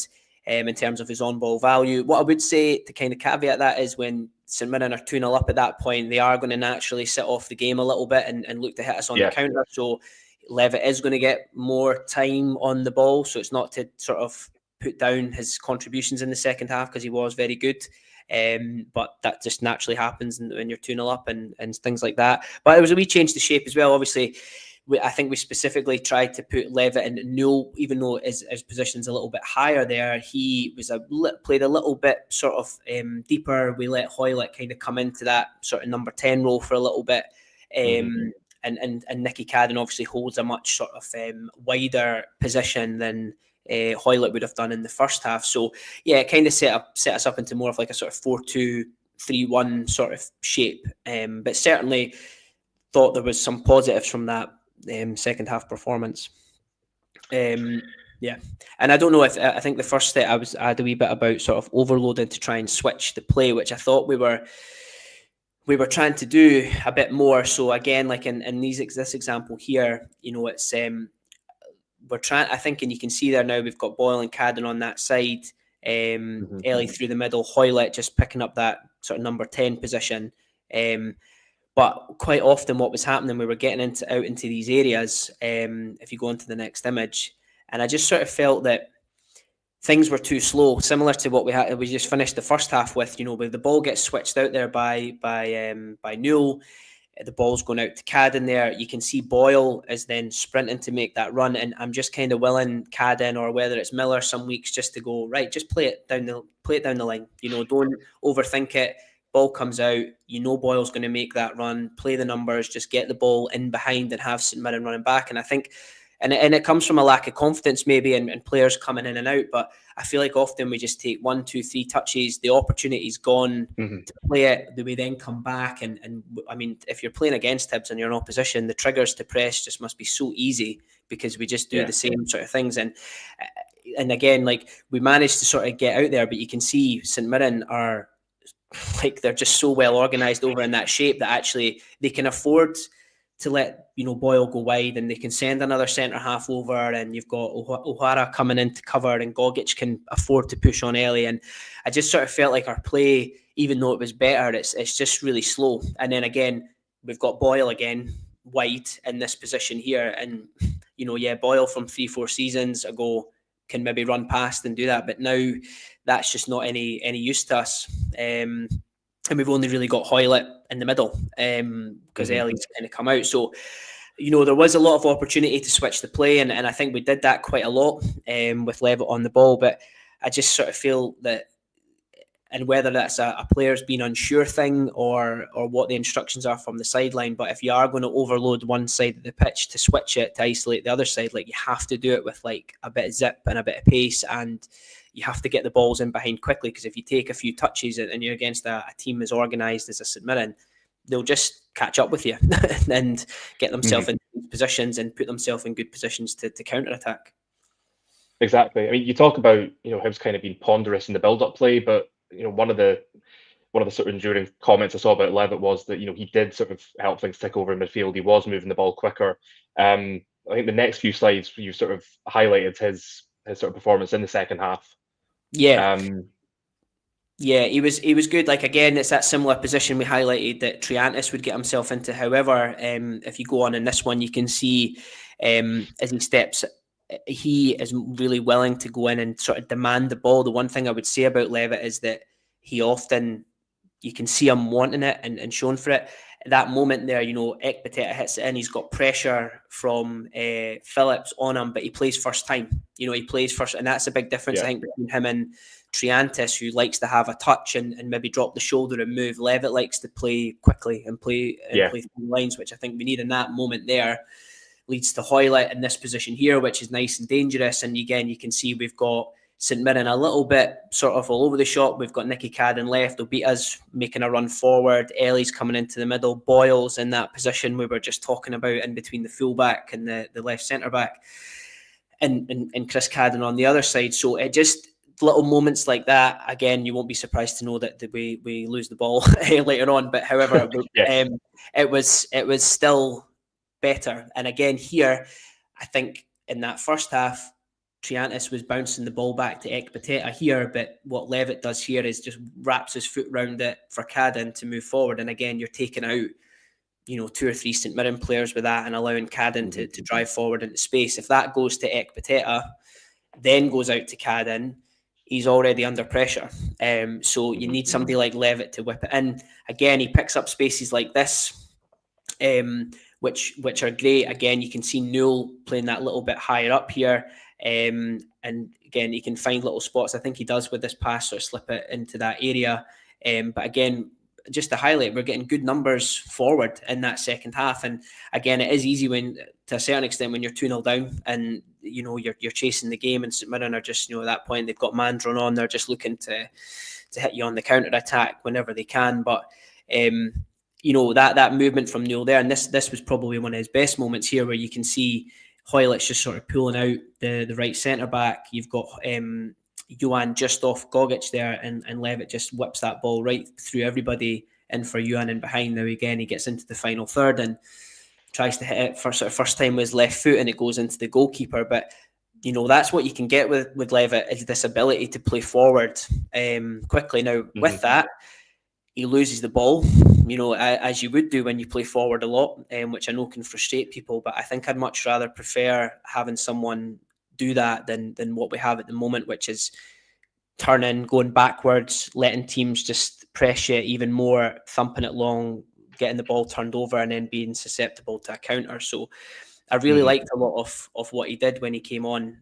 in terms of his on-ball value. What I would say to kind of caveat that is when St Mirren are 2-0 up at that point, they are going to naturally sit off the game a little bit and look to hit us on the counter. So Levitt is going to get more time on the ball, so it's not to sort of put down his contributions in the second half because he was very good. But that just naturally happens when you're 2-0 up and things like that. But it was a wee change to shape as well. Obviously, I think we specifically tried to put Levitt in Newell, even though his position's a little bit higher there. He was played a little bit sort of deeper. We let Hoylett kind of come into that sort of number 10 role for a little bit. And Nicky Cadden obviously holds a much sort of wider position than Hoylett would have done in the first half. So yeah, it kind of set us up into more of like a sort of 4-2-3-1 sort of shape. But certainly thought there was some positives from that second half performance. Yeah, and I don't know if I think the first step I had a wee bit about sort of overloading to try and switch the play, which I thought we were trying to do a bit more. So again, like in this example here, it's we're trying. I think, and you can see there now we've got Boyle and Cadden on that side, Ellie through the middle, Hoylett just picking up that sort of number 10 position. But quite often, what was happening, we were getting out into these areas. If you go into the next image. And I just sort of felt that things were too slow, similar to what we just finished the first half with. Where the ball gets switched out there by Newell, the ball's going out to Cadden there. You can see Boyle is then sprinting to make that run, and I'm just kind of willing Cadden, or whether it's Miller some weeks, just to go right, just play it down the line. Don't overthink it. Ball comes out, Boyle's going to make that run, play the numbers, just get the ball in behind and have St Mirren running back. And I think, and it comes from a lack of confidence maybe, and players coming in and out, but I feel like often we just take 1, 2, 3 touches, the opportunity's gone to play it, we then come back, and I mean, if you're playing against Hibs and you're in opposition, the triggers to press just must be so easy, because we just do the same sort of things. And again, like, we managed to sort of get out there, but you can see St Mirren are, like, they're just so well organised over in that shape that actually they can afford to let Boyle go wide, and they can send another centre half over, and you've got O'Hara coming in to cover, and Gogic can afford to push on Ellie. And I just sort of felt like our play, even though it was better, it's just really slow. And then again, we've got Boyle again wide in this position here, and Boyle from 3-4 seasons ago can maybe run past and do that, but now that's just not any use to us. And we've only really got Hoylett in the middle, because Ellie's kind of come out. So, there was a lot of opportunity to switch the play, and I think we did that quite a lot with Levitt on the ball. But I just sort of feel that, and whether that's a player's been unsure thing or what the instructions are from the sideline, but if you are going to overload one side of the pitch to switch it, to isolate the other side, like, you have to do it with like a bit of zip and a bit of pace, and you have to get the balls in behind quickly, because if you take a few touches and you're against a team as organised as a St Mirren, they'll just catch up with you and get themselves in positions and put themselves in good positions to counter-attack. Exactly. I mean, you talk about, Hibs kind of being ponderous in the build-up play, but one of the sort of enduring comments I saw about Levitt was that he did sort of help things tick over in midfield. He was moving the ball quicker. I think the next few slides you sort of highlighted his sort of performance in the second half. Yeah. Yeah, he was good. Like, again, it's that similar position we highlighted that Triantis would get himself into. However, if you go on in this one, you can see as he steps, he is really willing to go in and sort of demand the ball. The one thing I would say about Levitt is that he often, you can see him wanting it and showing for it. At that moment there, Ekpiteta hits it in. He's got pressure from Phillips on him, but he plays first time. He plays first, and that's a big difference, I think, between him and Triantis, who likes to have a touch and maybe drop the shoulder and move. Levitt likes to play quickly and play through lines, which I think we need in that moment there. Leads to Hoylett in this position here, which is nice and dangerous. And again, you can see we've got St Mirren a little bit sort of all over the shop. We've got Nicky Cadden left, Obita's making a run forward, Ellie's coming into the middle, Boyle's in that position we were just talking about, in between the fullback and the left centre back, and Chris Cadden on the other side. So it just, little moments like that, again, you won't be surprised to know that we lose the ball later on. But however, it was still better. And again, here, I think in that first half, Triantis was bouncing the ball back to Ekpiteta here, but what Levitt does here is just wraps his foot round it for Cadden to move forward. And again, you're taking out, 2 or 3 St Mirren players with that and allowing Cadden to drive forward into space. If that goes to Ekpiteta, then goes out to Cadden, he's already under pressure. So you need somebody like Levitt to whip it in. Again, he picks up spaces like this, which are great. Again, you can see Newell playing that little bit higher up here. And again, he can find little spots. I think he does with this pass, sort of slip it into that area. But again, just to highlight, we're getting good numbers forward in that second half. And again, it is easy when, to a certain extent, when you're 2-0 down and you're chasing the game, and St Mirren are just, at that point they've got man drawn on, they're just looking to hit you on the counter attack whenever they can. But that movement from Newell there, and this was probably one of his best moments here, where you can see Hoylett's just sort of pulling out the right centre back. You've got Johan just off Gogic there, and Levitt just whips that ball right through everybody in for Johan in behind. Now again, he gets into the final third and tries to hit it for sort of first time with his left foot, and it goes into the goalkeeper. But that's what you can get with Levitt, is this ability to play forward quickly. Now with that, he loses the ball, as you would do when you play forward a lot, which I know can frustrate people. But I think I'd much rather prefer having someone do that than what we have at the moment, which is turning, going backwards, letting teams just press you even more, thumping it long, getting the ball turned over, and then being susceptible to a counter. So I really liked a lot of what he did when he came on.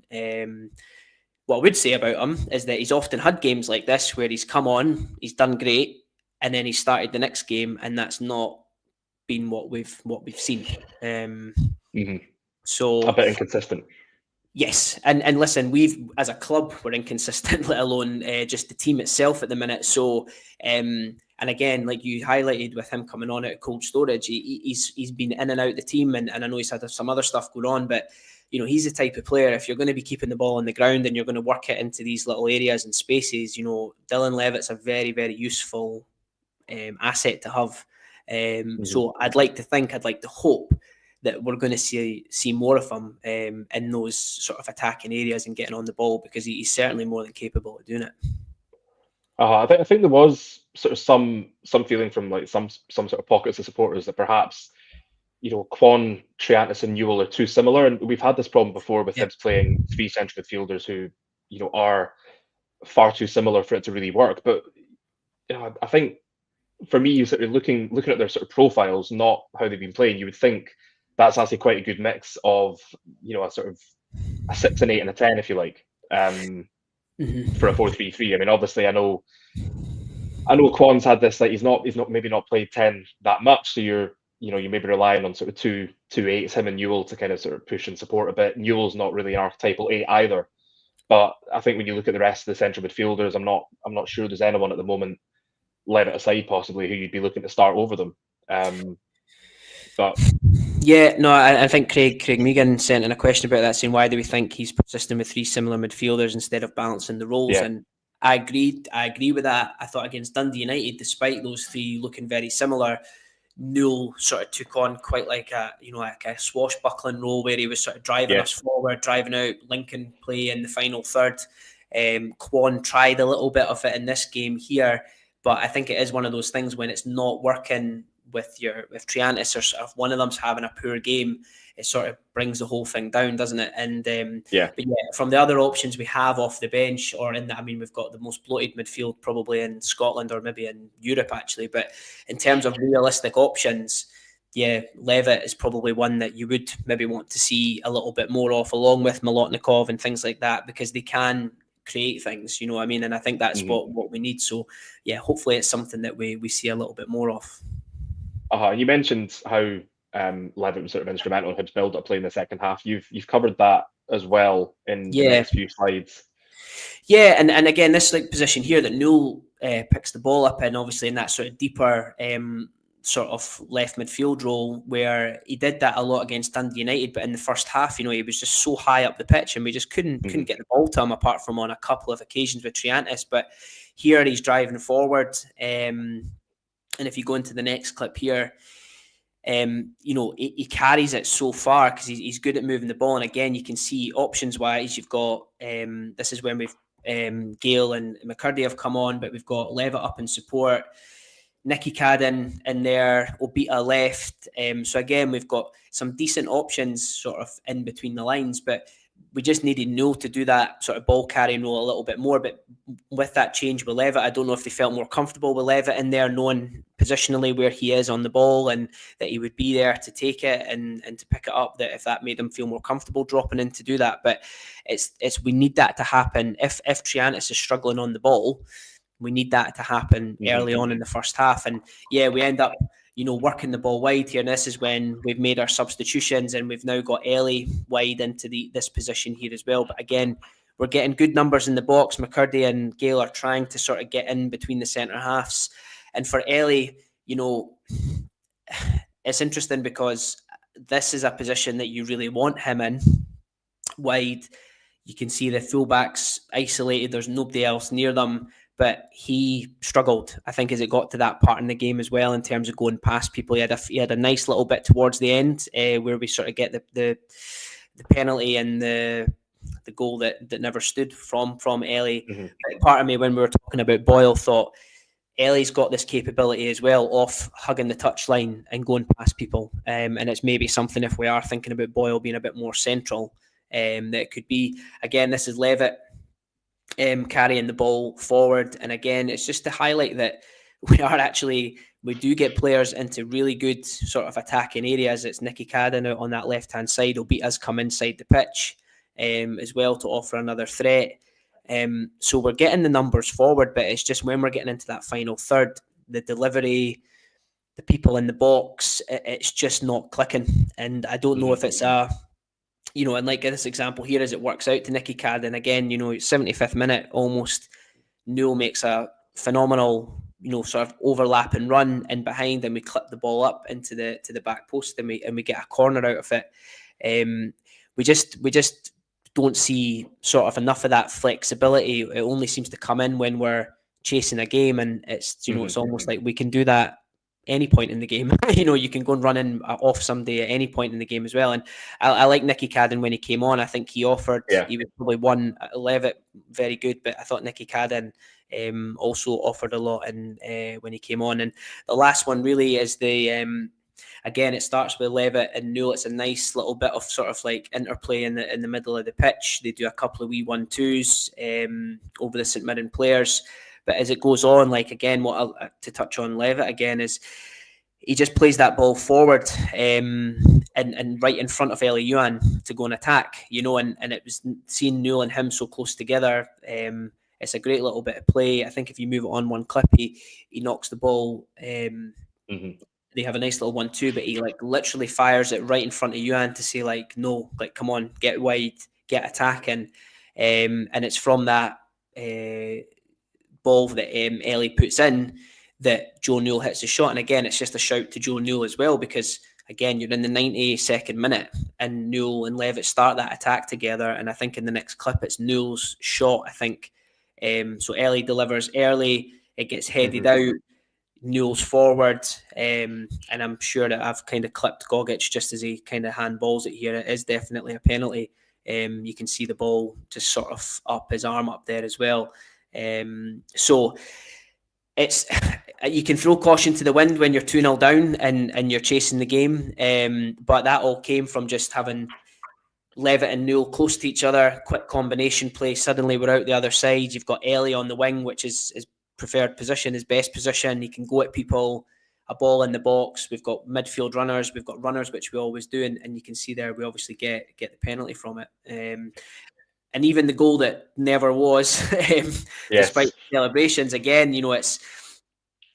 What I would say about him is that he's often had games like this where he's come on, he's done great, and then he started the next game, and that's not been what we've seen. So a bit inconsistent. Yes, and listen, we've, as a club, we're inconsistent, let alone just the team itself at the minute. So, and again, like you highlighted with him coming on out of cold storage, he's been in and out the team, and I know he's had some other stuff going on, but he's the type of player, if you're going to be keeping the ball on the ground and you're going to work it into these little areas and spaces, Dylan Levitt's a very, very useful asset to have. So I'd like to hope that we're going to see more of him in those sort of attacking areas and getting on the ball, because he's certainly more than capable of doing it. I think there was sort of some feeling from like some sort of pockets of supporters that perhaps Kwon, Triantis, and Newell are too similar, and we've had this problem before with Hibs playing three central midfielders who are far too similar for it to really work. But I think for me, you sort of looking at their sort of profiles, not how they've been playing, you would think that's actually quite a good mix of a sort of a 6, an 8, and a 10, if you like, for a 4-3-3. I mean, obviously, I know Kwon's had this, like he's maybe not played 10 that much, so you may be relying on sort of two 8s, him and Newell, to kind of sort of push and support a bit. Newell's not really an archetypal 8 either, but I think when you look at the rest of the central midfielders, I'm not sure there's anyone at the moment, Levitt aside possibly, who you'd be looking to start over them. But yeah, no, I think Craig Megan sent in a question about that, saying why do we think he's persisting with three similar midfielders instead of balancing the roles? Yeah. And I agree with that. I thought against Dundee United, despite those three looking very similar, Newell sort of took on quite like a swashbuckling role where he was sort of driving us forward, driving out, linking play in the final third. Kwon tried a little bit of it in this game here, but I think it is one of those things when it's not working with Triantis, or sort of one of them's having a poor game, it sort of brings the whole thing down, doesn't it? And but yeah, from the other options we have off the bench, or in that, I mean, we've got the most bloated midfield probably in Scotland, or maybe in Europe actually. But in terms of realistic options, yeah, Levitt is probably one that you would maybe want to see a little bit more of, along with Molotnikov and things like that, because they can create things, you know what I mean? And I think that's what we need. So yeah, hopefully it's something that we see a little bit more of. You mentioned how Levitt was sort of instrumental in Hibs build-up play in the second half. You've covered that as well in the next few slides. Yeah, and again, this like position here that Newell picks the ball up in, obviously in that sort of deeper sort of left midfield role, where he did that a lot against Dundee United, but in the first half, he was just so high up the pitch, and we just couldn't get the ball to him, apart from on a couple of occasions with Triantis. But here he's driving forward. And if you go into the next clip here, he carries it so far because he's good at moving the ball. And again, you can see options-wise, you've got, this is when we've, Gale and McCurdy have come on, but we've got Levitt up in support, Nicky Cadden in there, Obita left. So again, we've got some decent options sort of in between the lines, but we just needed Newell to do that sort of ball carrying role a little bit more. But with that change with Levitt, I don't know if they felt more comfortable with Levitt in there, knowing positionally where he is on the ball and that he would be there to take it and to pick it up, that if that made them feel more comfortable dropping in to do that. But it's we need that to happen. If Triantis is struggling on the ball, We need that to happen early on in the first half. And yeah, we end up, working the ball wide here. And this is when we've made our substitutions and we've now got Ellie wide into this position here as well. But again, we're getting good numbers in the box. McCurdy and Gale are trying to sort of get in between the centre halves. And for Ellie, it's interesting because this is a position that you really want him in, wide. You can see the fullbacks isolated. There's nobody else near them. But he struggled, I think, as it got to that part in the game as well, in terms of going past people. He had a nice little bit towards the end where we sort of get the penalty and the goal that never stood from Ellie. Part of me, when we were talking about Boyle, thought Ellie's got this capability as well of hugging the touchline and going past people. And it's maybe something, if we are thinking about Boyle being a bit more central, that it could be. Again, this is Levitt carrying the ball forward. And again, it's just to highlight that we do get players into really good sort of attacking areas. It's Nicky Cadden out on that left-hand side. He'll us come inside the pitch as well to offer another threat. So we're getting the numbers forward, but it's just when we're getting into that final third, the delivery, the people in the box, it's just not clicking. And I don't know if it's and like this example here, as it works out to Nicky Cadden again, 75th minute almost, Newell makes a phenomenal, sort of overlap and run in behind, and we clip the ball up into the back post, and we get a corner out of it. We just don't see sort of enough of that flexibility. It only seems to come in when we're chasing a game, and it's it's almost like we can do that any point in the game. You can go and run in off somebody at any point in the game as well. And I like Nicky Cadden when he came on. I think he offered, he was probably one Levitt very good, but I thought Nicky Cadden also offered a lot when he came on. And the last one really is again, it starts with Levitt and Newell. It's a nice little bit of sort of like interplay in the middle of the pitch. They do a couple of wee 1-2s over the St Mirren players. But as it goes on, like again, to touch on Levitt again is he just plays that ball forward and right in front of Ellie Yuan to go and attack, and it was seeing Newell and him so close together. It's a great little bit of play. I think if you move it on one clip, he knocks the ball. They have a nice little 1-2, but he like literally fires it right in front of Yuan to say like, no, like come on, get wide, get attacking, and it's from that ball that Ellie puts in that Joe Newell hits the shot. And again, it's just a shout to Joe Newell as well, because again, you're in the 92nd minute and Newell and Levitt start that attack together. And I think in the next clip, it's Newell's shot, I think. So Ellie delivers early, it gets headed out, Newell's forward, and I'm sure that I've kind of clipped Gogic just as he kind of handballs it here. It is definitely a penalty. You can see the ball just sort of up his arm up there as well. So it's you can throw caution to the wind when you're 2-0 down and you're chasing the game, but that all came from just having Levitt and Newell close to each other, quick combination play. Suddenly we're out the other side. You've got Ellie on the wing, which is his preferred position, his best position. He can go at people, a ball in the box. We've got midfield runners, we've got runners, which we always do, and you can see there we obviously get the penalty from it. And even the goal that never was, despite celebrations, again,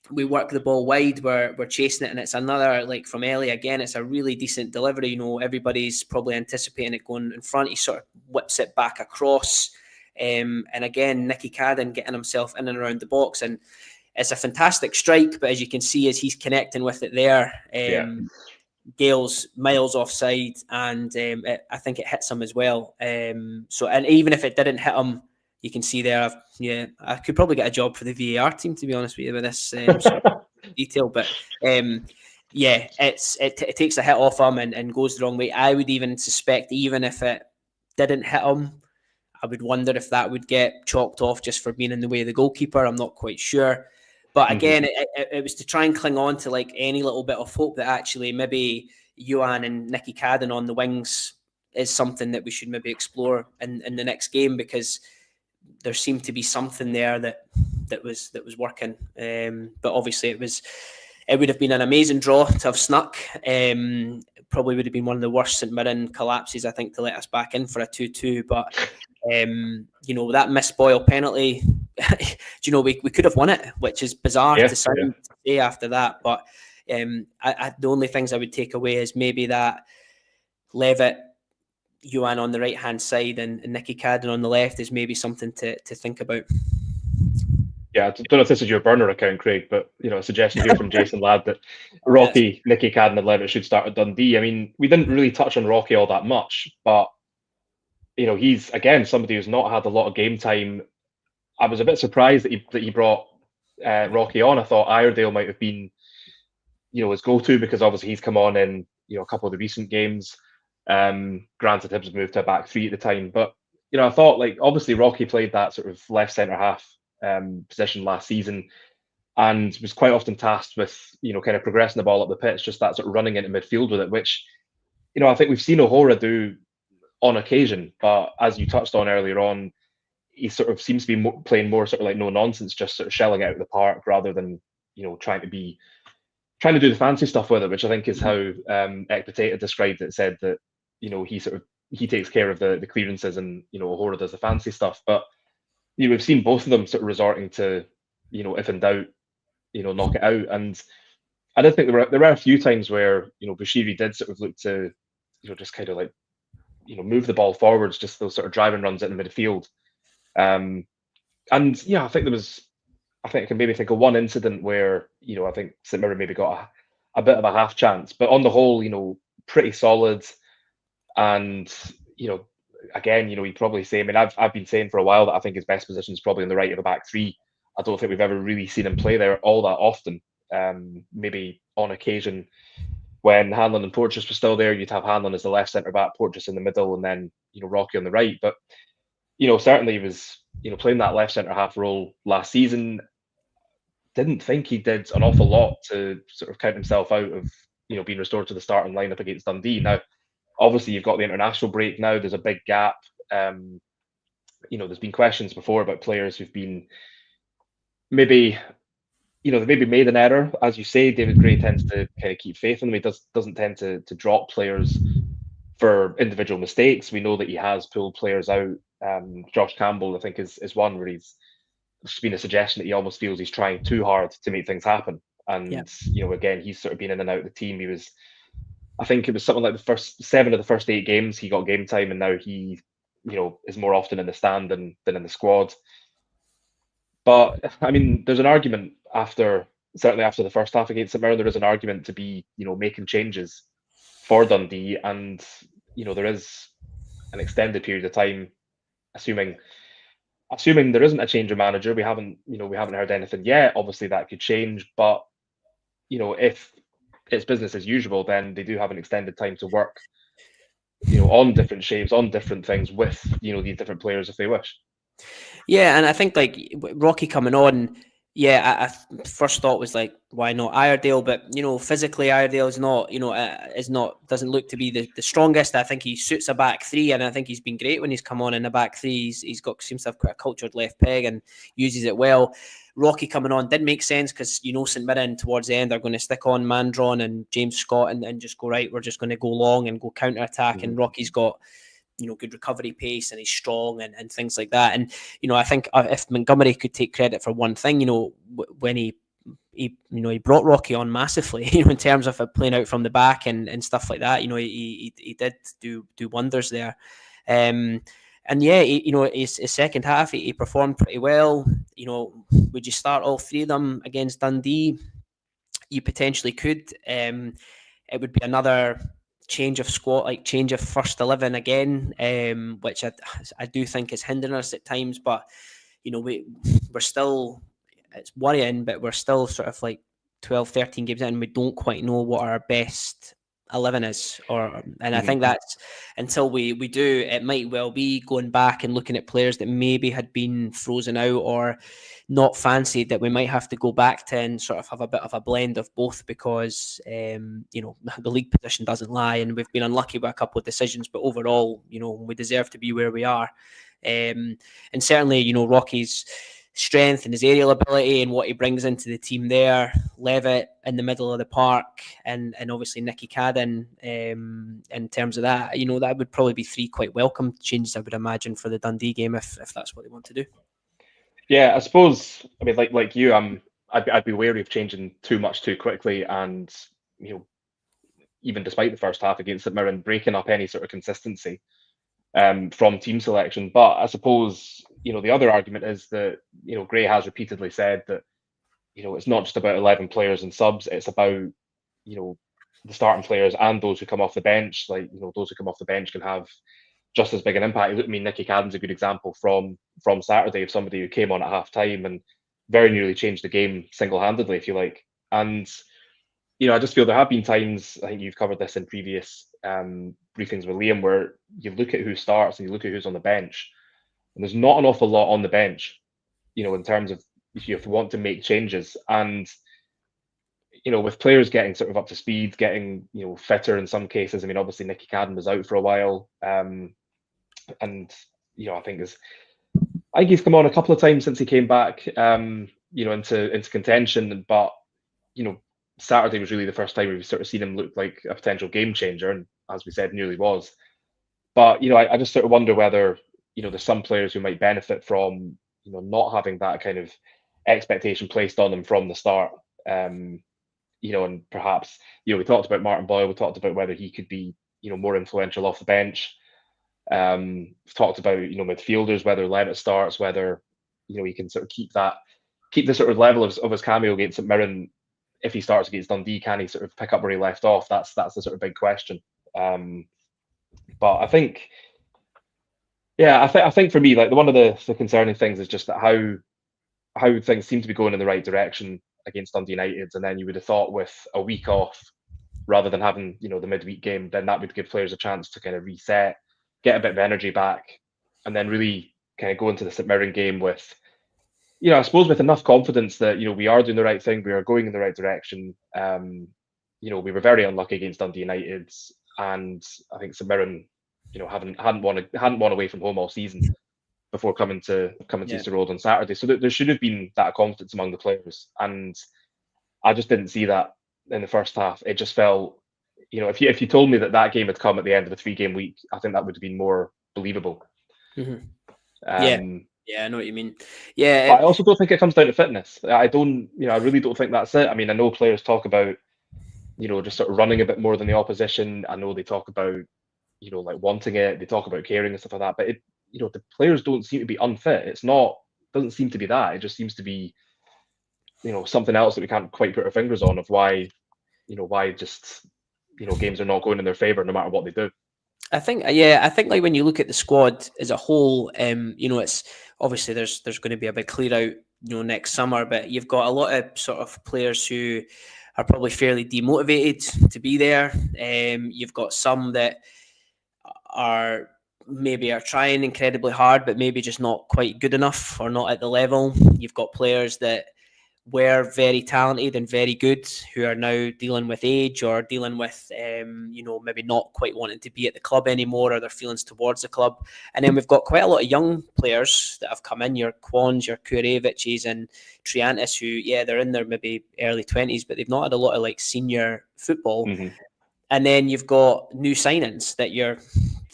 we work the ball wide, we're chasing it, and it's another, like from Ellie, again, it's a really decent delivery. Everybody's probably anticipating it going in front. He sort of whips it back across. And again, Nicky Cadden getting himself in and around the box. And it's a fantastic strike, but as you can see, as he's connecting with it there, Gale's miles offside, and I think it hits him as well. So, and even if it didn't hit him, you can see there, I could probably get a job for the VAR team, to be honest with you, with this sort of detail. But it takes a hit off him and goes the wrong way. I would even suspect, even if it didn't hit him, I would wonder if that would get chalked off just for being in the way of the goalkeeper. I'm not quite sure. But again, it was to try and cling on to like any little bit of hope that actually maybe Yuan and Nicky Cadden on the wings is something that we should maybe explore in the next game, because there seemed to be something there that was working. But obviously it would have been an amazing draw to have snuck. Probably would have been one of the worst St Mirren collapses, I think, to let us back in for a 2-2. But that missed Boyle penalty, we could have won it, which is bizarre Yeah, to say after that. But the only things I would take away is maybe that Levitt, Johan on the right hand side, and Nicky Cadden on the left is maybe something to think about. Yeah, I don't know if this is your burner account, Craig, but a suggestion here from Jason Ladd that Rocky, Nicky Cadden, and Levitt should start at Dundee. I mean, we didn't really touch on Rocky all that much, but he's again somebody who's not had a lot of game time. I was a bit surprised that he brought Rocky on. I thought Iredale might have been his go-to, because obviously he's come on in a couple of the recent games. Granted, Hibs moved to a back three at the time, but I thought, like, obviously Rocky played that sort of left centre half position last season, and was quite often tasked with kind of progressing the ball up the pitch, just that sort of running into midfield with it, which I think we've seen O'Hora do on occasion. But as you touched on earlier on, he sort of seems to be playing more sort of like no nonsense, just sort of shelling out of the park, rather than trying to do the fancy stuff with it, which I think is how Ekpiteta described it. Said that he takes care of the clearances, and O'Hora does the fancy stuff. But we've seen both of them sort of resorting to if in doubt, knock it out. And I did think there were a few times where Bushiri did sort of look to just kind of like move the ball forwards, just those sort of driving runs in the midfield. And yeah, I think I can maybe think of one incident where I think St Mirren maybe got a bit of a half chance, but on the whole, pretty solid. And again, you'd probably say, I mean, I've been saying for a while that I think his best position is probably on the right of the back three. I don't think we've ever really seen him play there all that often. Maybe on occasion when Hanlon and Porteous were still there, you'd have Hanlon as the left centre back, Porteous in the middle, and then Rocky on the right. But certainly he was playing that left centre half role last season. Didn't think he did an awful lot to sort of count himself out of being restored to the starting lineup against Dundee. Now, obviously, you've got the international break now. There's a big gap. There's been questions before about players who've been maybe they maybe made an error. As you say, David Gray tends to kind of keep faith in them. He doesn't tend to drop players for individual mistakes. We know that he has pulled players out. Josh Campbell, I think, is one where there's been a suggestion that he almost feels he's trying too hard to make things happen. And again, he's sort of been in and out of the team. He was, I think it was something like the first 7 of the first 8 games he got game time, and now he is more often in the stand than in the squad. But I mean, there's an argument certainly after the first half against St Mirren, there is an argument to be making changes for Dundee, and there is an extended period of time, assuming there isn't a change of manager. We haven't heard anything yet. Obviously that could change, but if it's business as usual, then they do have an extended time to work on different shapes, on different things with these different players if they wish. Yeah, and I think like Rocky coming on, I first thought was like, why not Iredale? But physically Iredale is not, doesn't look to be the strongest. I think he suits a back three, and I think he's been great when he's come on in a back three. He's seems to have quite a cultured left peg and uses it well. Rocky coming on did make sense because St Mirren towards the end are going to stick on Mandron and James Scott and just go, right, we're just going to go long and go counter attack. And Rocky's got good recovery pace, and he's strong and things like that. And I think if Montgomery could take credit for one thing, when he brought Rocky on massively, in terms of playing out from the back and stuff like that. He did do wonders there. And yeah, his second half, he performed pretty well. Would you start all 3 of them against Dundee? You potentially could. It would be another change of squad, like change of first 11 again, which I do think is hindering us at times. But we're still, it's worrying, but we're still sort of like 12, 13 games in, and we don't quite know what our best 11 is, I think that's until we do, it might well be going back and looking at players that maybe had been frozen out or not fancied, that we might have to go back to and sort of have a bit of a blend of both, because the league position doesn't lie, and we've been unlucky with a couple of decisions, but overall we deserve to be where we are. And certainly Rocky's strength and his aerial ability and what he brings into the team there, Levitt in the middle of the park, and obviously Nicky Cadden, in terms of that, that would probably be 3 quite welcome changes, I would imagine, for the Dundee game if that's what they want to do. Yeah, I suppose. I mean, like you, I'd be wary of changing too much too quickly, and you know, even despite the first half against St Mirren, breaking up any sort of consistency from team selection. But I suppose the other argument is that Gray has repeatedly said that it's not just about 11 players and subs; it's about the starting players and those who come off the bench. Like those who come off the bench can have just as big an impact. I mean, Nicky Cadden's a good example from Saturday of somebody who came on at half time and very nearly changed the game single handedly, if you like. And I just feel there have been times, I think you've covered this in previous briefings with Liam, where you look at who starts and you look at who's on the bench, and there's not an awful lot on the bench, in terms of if you want to make changes. And with players getting sort of up to speed, getting fitter in some cases. I mean, obviously Nicky Cadden was out for a while, and I think he's come on a couple of times since he came back, into contention. But Saturday was really the first time we've sort of seen him look like a potential game changer, and as we said, nearly was. But I just sort of wonder whether there's some players who might benefit from not having that kind of expectation placed on them from the start. And perhaps we talked about Martin Boyle. We talked about whether he could be more influential off the bench. We've talked about midfielders, whether Levitt starts, whether he can sort of keep the sort of level of his cameo against St Mirren. If he starts against Dundee, can he sort of pick up where he left off? That's the sort of big question. But I think, I think for me, like one of the concerning things is just that how things seem to be going in the right direction against Dundee United, and then you would have thought with a week off, rather than having the midweek game, then that would give players a chance to kind of reset, get a bit of energy back, and then really kind of go into the St Mirren game with, I suppose with enough confidence that we are doing the right thing, we are going in the right direction. We were very unlucky against Dundee United, and I think St Mirren, hadn't won away from home all season before coming to Easter Road on Saturday. So there should have been that confidence among the players, and I just didn't see that in the first half. It just felt, if you told me that game had come at the end of a 3-game week, I think that would have been more believable. Mm-hmm. Yeah, I know what you mean. Yeah, but I also don't think it comes down to fitness. I really don't think that's it. I mean, I know players talk about, just sort of running a bit more than the opposition. I know they talk about, like wanting it. They talk about caring and stuff like that. But the players don't seem to be unfit. Doesn't seem to be that. It just seems to be, something else that we can't quite put our fingers on of why just games are not going in their favour no matter what they do. I think like when you look at the squad as a whole, it's obviously there's going to be a big clear out, next summer, but you've got a lot of sort of players who are probably fairly demotivated to be there. You've got some that are trying incredibly hard, but maybe just not quite good enough or not at the level. You've got players that were very talented and very good who are now dealing with age or dealing with maybe not quite wanting to be at the club anymore, or their feelings towards the club. And then we've got quite a lot of young players that have come in, your Kwons, your Kureviches and Triantis, who they're in their maybe early 20s, but they've not had a lot of like senior football. Mm-hmm. And then you've got new signings that you're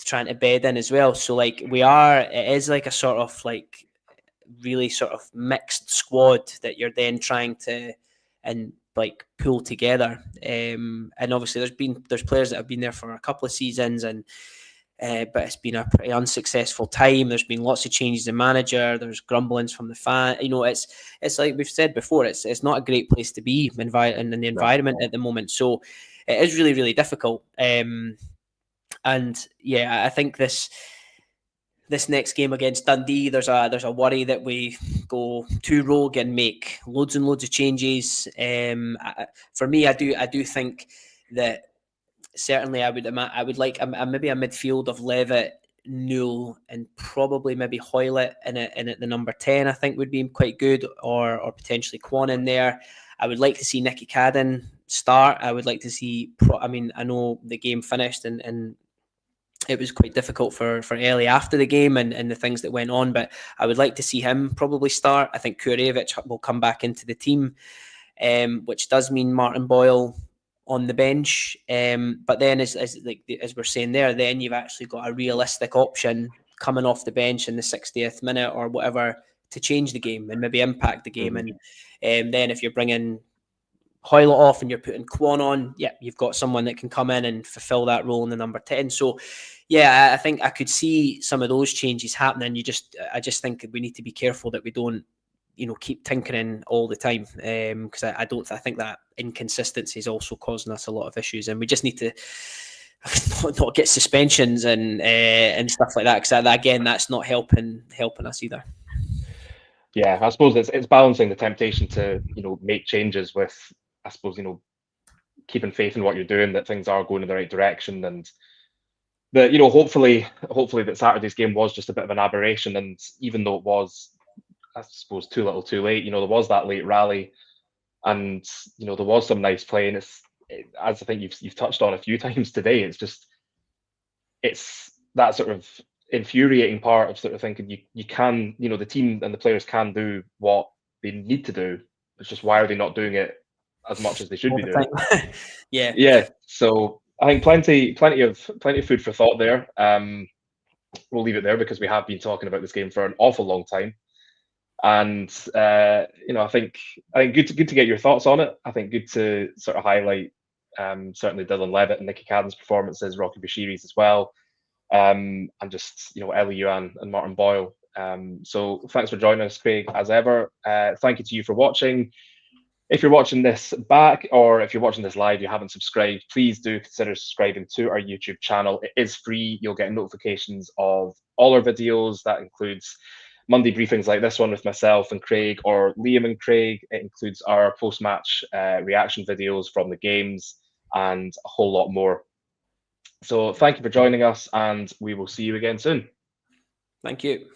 trying to bed in as well. So like it is like a sort of like really sort of mixed squad that you're then trying to like pull together. And obviously there's players that have been there for a couple of seasons, and but it's been a pretty unsuccessful time. There's been lots of changes in manager. There's grumblings from the fan. It's like we've said before. It's not a great place to be in the environment at the moment. So it is really, really difficult. And I think this next game against Dundee, there's a worry that we go too rogue and make loads and loads of changes. For me, I do think that certainly I would like maybe a midfield of Levitt, Newell, and probably maybe Hoylett in at the number 10. I think would be quite good, or potentially Kwon in there. I would like to see Nicky Cadden start. I would like to see. I know the game finished and it was quite difficult for Ellie after the game and the things that went on, but I would like to see him probably start. I think Kurevich will come back into the team, which does mean Martin Boyle on the bench. But then as we're saying there, then you've actually got a realistic option coming off the bench in the 60th minute or whatever change the game and maybe impact the game. And then if you're bringing Hoylett off and you're putting Kwon on, yeah, you've got someone that can come in and fulfill that role in the number 10. So, yeah, I think I could see some of those changes happening. I just think we need to be careful that we don't, keep tinkering all the time, because I think that inconsistency is also causing us a lot of issues, and we just need to not get suspensions and stuff like that, because again, that's not helping us either. Yeah, I suppose it's balancing the temptation to make changes with, I suppose, keeping faith in what you're doing, that things are going in the right direction, and that hopefully that Saturday's game was just a bit of an aberration. And even though it was, I suppose, too little too late, there was that late rally, and there was some nice play. And as I think you've touched on a few times today, it's that sort of infuriating part of sort of thinking you can, the team and the players can do what they need to do. It's just, why are they not doing it as much as they should be doing? Yeah. So I think plenty of food for thought there. We'll leave it there, because we have been talking about this game for an awful long time. And I think good to get your thoughts on it. I think good to sort of highlight certainly Dylan Levitt and Nicky Cadden's performances, Rocky Bashiri's as well, and just Ellie Yuan and Martin Boyle. So thanks for joining us, Craig, as ever. Thank you to you for watching. If you're watching this back, or if you're watching this live, you haven't subscribed, please do consider subscribing to our YouTube channel. It is free. You'll get notifications of all our videos. That includes Monday briefings like this one with myself and Craig, or Liam and Craig. It includes our post-match reaction videos from the games, and a whole lot more. So thank you for joining us, and we will see you again soon. Thank you.